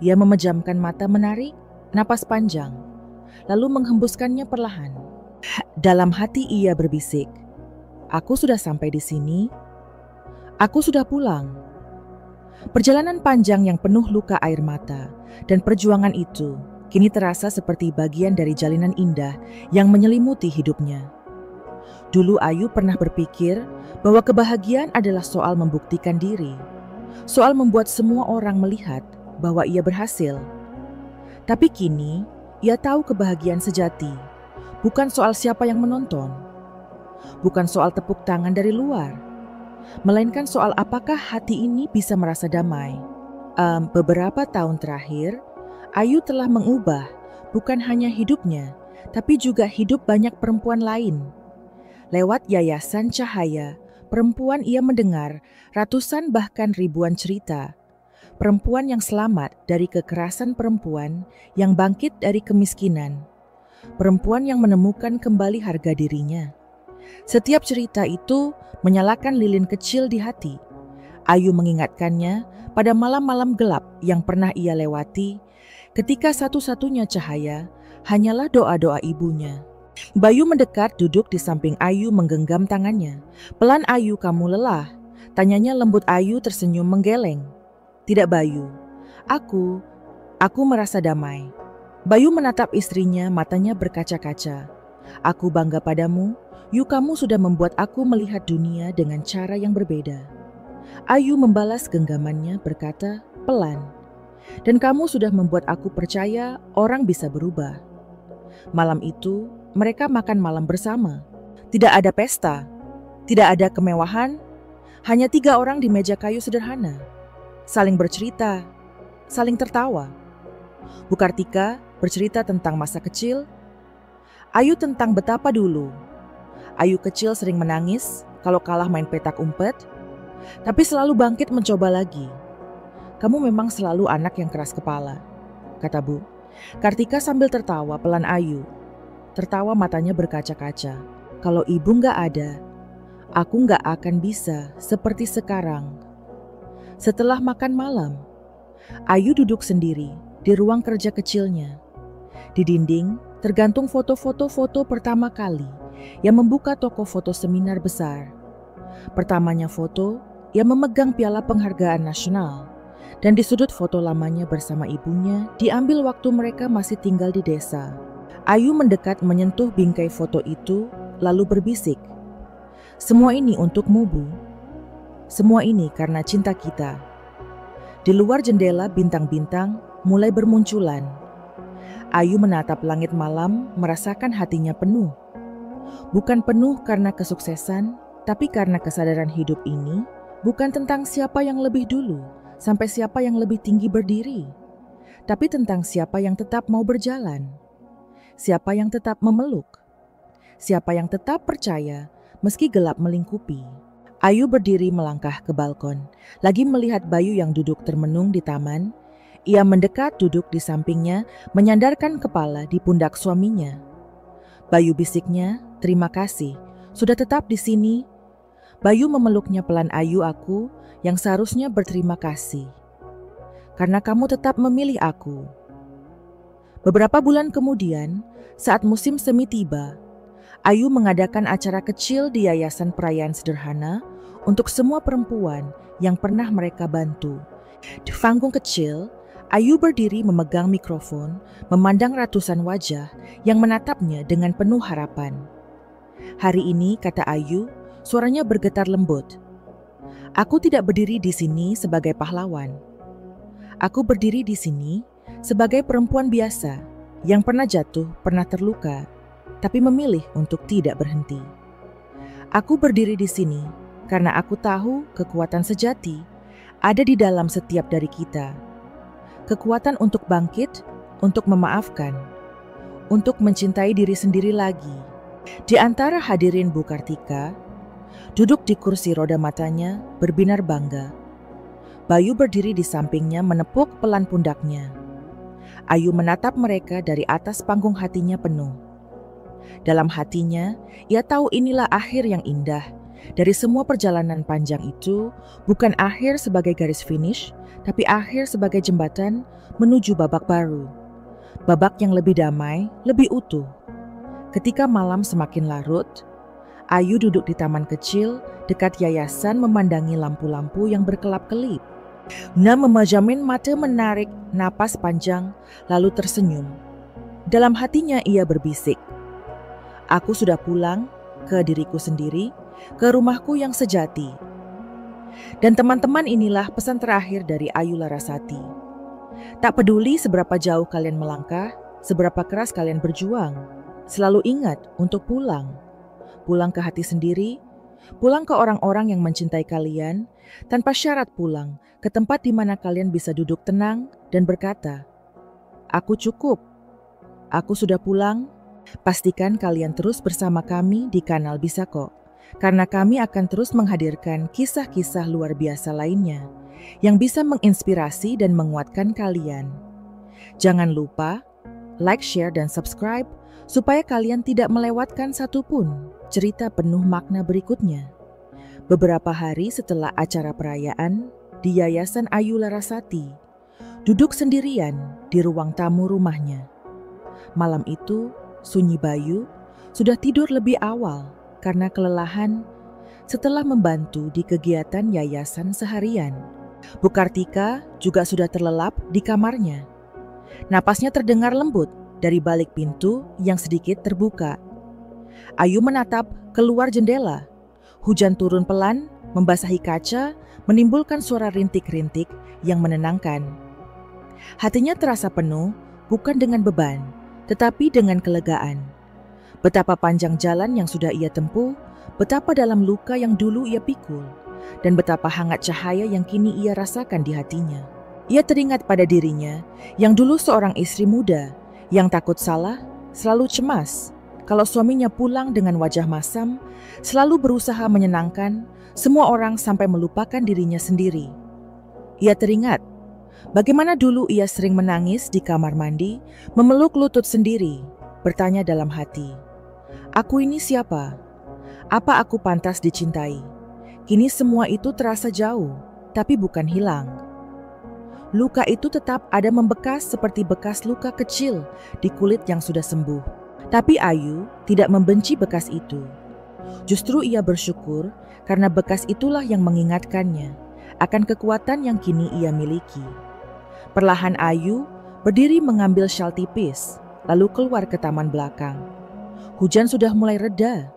Ia memejamkan mata menarik, napas panjang, lalu menghembuskannya perlahan. Dalam hati ia berbisik, "Aku sudah sampai di sini. Aku sudah pulang." Perjalanan panjang yang penuh luka air mata dan perjuangan itu kini terasa seperti bagian dari jalinan indah yang menyelimuti hidupnya. Dulu Ayu pernah berpikir bahwa kebahagiaan adalah soal membuktikan diri, soal membuat semua orang melihat bahwa ia berhasil. Tapi kini ia tahu kebahagiaan sejati bukan soal siapa yang menonton, bukan soal tepuk tangan dari luar, melainkan soal apakah hati ini bisa merasa damai. Beberapa tahun terakhir, Ayu telah mengubah bukan hanya hidupnya, tapi juga hidup banyak perempuan lain. Lewat Yayasan Cahaya Perempuan ia mendengar ratusan bahkan ribuan cerita. Perempuan yang selamat dari kekerasan, perempuan yang bangkit dari kemiskinan, perempuan yang menemukan kembali harga dirinya. Setiap cerita itu menyalakan lilin kecil di hati. Ayu mengingatkannya pada malam-malam gelap yang pernah ia lewati, ketika satu-satunya cahaya hanyalah doa-doa ibunya. Bayu mendekat duduk di samping Ayu menggenggam tangannya. "Pelan Ayu, kamu lelah?" tanyanya lembut. Ayu tersenyum menggeleng. "Tidak Bayu, aku merasa damai." Bayu menatap istrinya, matanya berkaca-kaca. "Aku bangga padamu, Yu, kamu sudah membuat aku melihat dunia dengan cara yang berbeda." Ayu membalas genggamannya berkata, "Pelan. Dan kamu sudah membuat aku percaya orang bisa berubah." Malam itu, mereka makan malam bersama. Tidak ada pesta, tidak ada kemewahan, hanya 3 orang di meja kayu sederhana. Saling bercerita, saling tertawa. Bu Kartika bercerita tentang masa kecil, Ayu tentang betapa dulu Ayu kecil sering menangis kalau kalah main petak umpet, tapi selalu bangkit mencoba lagi. Kamu memang selalu anak yang keras kepala, kata Bu. Kartika sambil tertawa pelan Ayu. Tertawa matanya berkaca-kaca. Kalau ibu nggak ada, aku nggak akan bisa seperti sekarang. Setelah makan malam, Ayu duduk sendiri di ruang kerja kecilnya. Di dinding tergantung foto-foto pertama kali yang membuka toko foto seminar besar. Pertamanya foto yang memegang piala penghargaan nasional, dan di sudut foto lamanya bersama ibunya diambil waktu mereka masih tinggal di desa. Ayu mendekat menyentuh bingkai foto itu lalu berbisik, "Semua ini untukmu, Bu. Semua ini karena cinta kita." Di luar jendela bintang-bintang mulai bermunculan. Ayu menatap langit malam merasakan hatinya penuh. Bukan penuh karena kesuksesan, tapi karena kesadaran hidup ini bukan tentang siapa yang lebih dulu sampai siapa yang lebih tinggi berdiri, tapi tentang siapa yang tetap mau berjalan, siapa yang tetap memeluk, siapa yang tetap percaya meski gelap melingkupi. Ayu berdiri melangkah ke balkon, lagi melihat Bayu yang duduk termenung di taman. Ia mendekat duduk di sampingnya, menyandarkan kepala di pundak suaminya. Bayu bisiknya, "Terima kasih, sudah tetap di sini." Bayu memeluknya pelan. "Ayu, aku yang seharusnya berterima kasih. Karena kamu tetap memilih aku." Beberapa bulan kemudian, saat musim semi tiba, Ayu mengadakan acara kecil di Yayasan Perayaan Sederhana untuk semua perempuan yang pernah mereka bantu. Di panggung kecil, Ayu berdiri memegang mikrofon, memandang ratusan wajah yang menatapnya dengan penuh harapan. "Hari ini," kata Ayu, suaranya bergetar lembut, "aku tidak berdiri di sini sebagai pahlawan. Aku berdiri di sini sebagai perempuan biasa yang pernah jatuh, pernah terluka, tapi memilih untuk tidak berhenti. Aku berdiri di sini karena aku tahu kekuatan sejati ada di dalam setiap dari kita. Kekuatan untuk bangkit, untuk memaafkan, untuk mencintai diri sendiri lagi." Di antara hadirin Bu Kartika, duduk di kursi roda, matanya berbinar bangga. Bayu berdiri di sampingnya menepuk pelan pundaknya. Ayu menatap mereka dari atas panggung, hatinya penuh. Dalam hatinya, ia tahu inilah akhir yang indah. Dari semua perjalanan panjang itu, bukan akhir sebagai garis finish, tapi akhir sebagai jembatan menuju babak baru. Babak yang lebih damai, lebih utuh. Ketika malam semakin larut, Ayu duduk di taman kecil dekat yayasan memandangi lampu-lampu yang berkelap-kelip. Memejamkan mata, menarik napas panjang, lalu tersenyum. Dalam hatinya ia berbisik, "Aku sudah pulang ke diriku sendiri, ke rumahku yang sejati." Dan teman-teman, inilah pesan terakhir dari Ayu Larasati. Tak peduli seberapa jauh kalian melangkah, seberapa keras kalian berjuang, selalu ingat untuk pulang. Pulang ke hati sendiri, pulang ke orang-orang yang mencintai kalian, tanpa syarat pulang ke tempat di mana kalian bisa duduk tenang dan berkata, "Aku cukup, aku sudah pulang." Pastikan kalian terus bersama kami di kanal Bisa Kok, karena kami akan terus menghadirkan kisah-kisah luar biasa lainnya yang bisa menginspirasi dan menguatkan kalian. Jangan lupa like, share, dan subscribe supaya kalian tidak melewatkan satupun cerita penuh makna berikutnya. Beberapa hari setelah acara perayaan di Yayasan Ayu Larasati, duduk sendirian di ruang tamu rumahnya. Malam itu, sunyi. Bayu sudah tidur lebih awal karena kelelahan setelah membantu di kegiatan yayasan seharian. Bu Kartika juga sudah terlelap di kamarnya. Napasnya terdengar lembut dari balik pintu yang sedikit terbuka. Ayu menatap keluar jendela. Hujan turun pelan, membasahi kaca, menimbulkan suara rintik-rintik yang menenangkan. Hatinya terasa penuh, bukan dengan beban, tetapi dengan kelegaan. Betapa panjang jalan yang sudah ia tempuh, betapa dalam luka yang dulu ia pikul, dan betapa hangat cahaya yang kini ia rasakan di hatinya. Ia teringat pada dirinya yang dulu seorang istri muda, yang takut salah, selalu cemas, kalau suaminya pulang dengan wajah masam, selalu berusaha menyenangkan semua orang sampai melupakan dirinya sendiri. Ia teringat bagaimana dulu ia sering menangis di kamar mandi, memeluk lutut sendiri, bertanya dalam hati, "Aku ini siapa? Apa aku pantas dicintai?" Kini semua itu terasa jauh, tapi bukan hilang. Luka itu tetap ada membekas seperti bekas luka kecil di kulit yang sudah sembuh. Tapi Ayu tidak membenci bekas itu. Justru ia bersyukur karena bekas itulah yang mengingatkannya akan kekuatan yang kini ia miliki. Perlahan Ayu berdiri mengambil syal tipis, lalu keluar ke taman belakang. Hujan sudah mulai reda.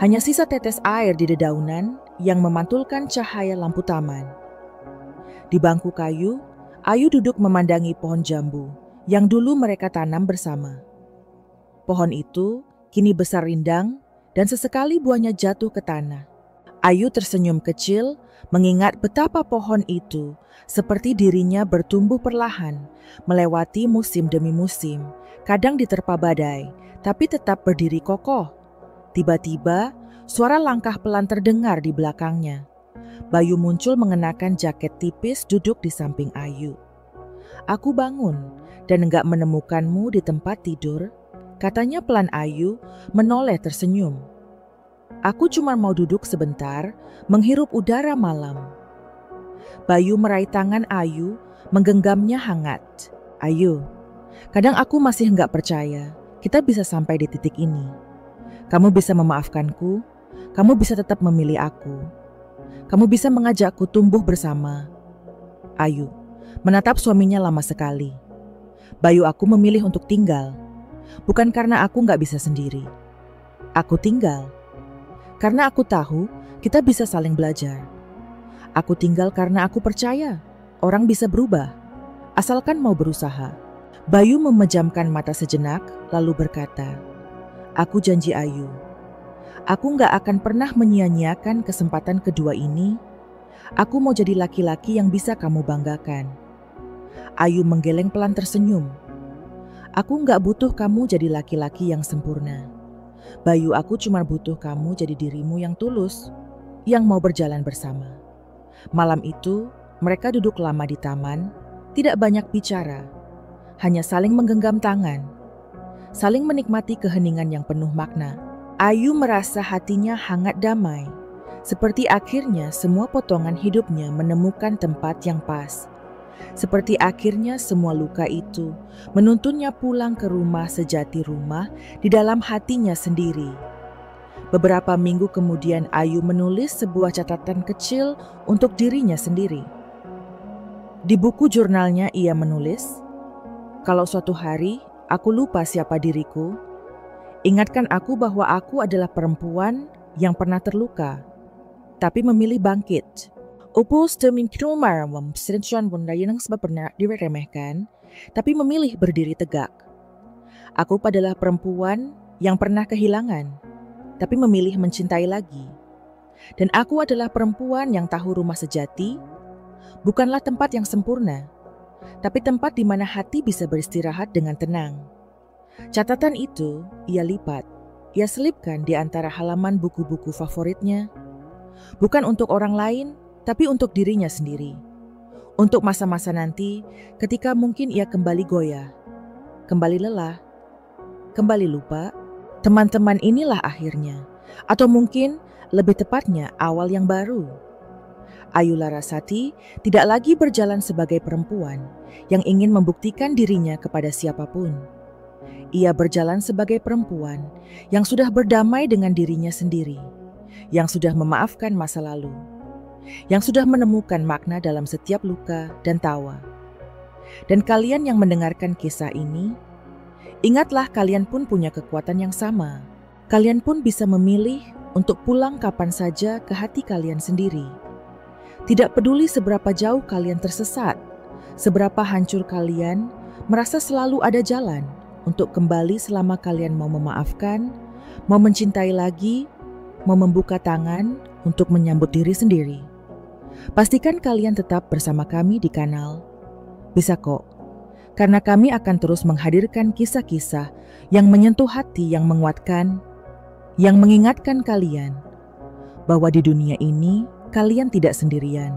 Hanya sisa tetes air di dedaunan yang memantulkan cahaya lampu taman. Di bangku kayu, Ayu duduk memandangi pohon jambu yang dulu mereka tanam bersama. Pohon itu kini besar rindang dan sesekali buahnya jatuh ke tanah. Ayu tersenyum kecil mengingat betapa pohon itu seperti dirinya bertumbuh perlahan, melewati musim demi musim, kadang diterpa badai, tapi tetap berdiri kokoh. Tiba-tiba, suara langkah pelan terdengar di belakangnya. Bayu muncul mengenakan jaket tipis duduk di samping Ayu. "Aku bangun dan enggak menemukanmu di tempat tidur," katanya pelan Ayu menoleh tersenyum. "Aku cuma mau duduk sebentar, menghirup udara malam." Bayu meraih tangan Ayu, menggenggamnya hangat. "Ayu, kadang aku masih enggak percaya kita bisa sampai di titik ini. Kamu bisa memaafkanku, kamu bisa tetap memilih aku. Kamu bisa mengajakku tumbuh bersama." Ayu menatap suaminya lama sekali. "Bayu, aku memilih untuk tinggal. Bukan karena aku gak bisa sendiri. Aku tinggal karena aku tahu kita bisa saling belajar. Aku tinggal karena aku percaya orang bisa berubah, asalkan mau berusaha." Bayu memejamkan mata sejenak lalu berkata, "Aku janji Ayu, aku gak akan pernah menyia-nyiakan kesempatan kedua ini. Aku mau jadi laki-laki yang bisa kamu banggakan." Ayu menggeleng pelan tersenyum. "Aku gak butuh kamu jadi laki-laki yang sempurna. Bayu, aku cuma butuh kamu jadi dirimu yang tulus, yang mau berjalan bersama." Malam itu, mereka duduk lama di taman, tidak banyak bicara, hanya saling menggenggam tangan, saling menikmati keheningan yang penuh makna. Ayu merasa hatinya hangat damai, seperti akhirnya semua potongan hidupnya menemukan tempat yang pas. Seperti akhirnya semua luka itu menuntunnya pulang ke rumah sejati, rumah di dalam hatinya sendiri. Beberapa minggu kemudian Ayu menulis sebuah catatan kecil untuk dirinya sendiri. Di buku jurnalnya ia menulis, "Kalau suatu hari aku lupa siapa diriku, ingatkan aku bahwa aku adalah perempuan yang pernah terluka, tapi memilih bangkit. Upus teming krumar memsensuan bunda yang sebab pernah diremehkan, tapi memilih berdiri tegak. Aku adalah perempuan yang pernah kehilangan, tapi memilih mencintai lagi. Dan aku adalah perempuan yang tahu rumah sejati bukanlah tempat yang sempurna, tapi tempat di mana hati bisa beristirahat dengan tenang." Catatan itu ia lipat, ia selipkan di antara halaman buku-buku favoritnya. Bukan untuk orang lain, tapi untuk dirinya sendiri. Untuk masa-masa nanti ketika mungkin ia kembali goyah, kembali lelah, kembali lupa. Teman-teman inilah akhirnya, atau mungkin lebih tepatnya awal yang baru. Ayu Larasati tidak lagi berjalan sebagai perempuan yang ingin membuktikan dirinya kepada siapapun. Ia berjalan sebagai perempuan yang sudah berdamai dengan dirinya sendiri, yang sudah memaafkan masa lalu, yang sudah menemukan makna dalam setiap luka dan tawa. Dan kalian yang mendengarkan kisah ini, ingatlah kalian pun punya kekuatan yang sama. Kalian pun bisa memilih untuk pulang kapan saja ke hati kalian sendiri. Tidak peduli seberapa jauh kalian tersesat, seberapa hancur kalian, merasa selalu ada jalan untuk kembali selama kalian mau memaafkan, mau mencintai lagi, mau membuka tangan untuk menyambut diri sendiri. Pastikan kalian tetap bersama kami di kanal Bisa Kok. karena kami akan terus menghadirkan kisah-kisah yang menyentuh hati, yang menguatkan, yang mengingatkan kalian bahwa di dunia ini kalian tidak sendirian.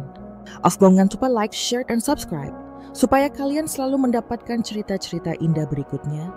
Jangan lupa like, share, dan subscribe supaya kalian selalu mendapatkan cerita-cerita indah berikutnya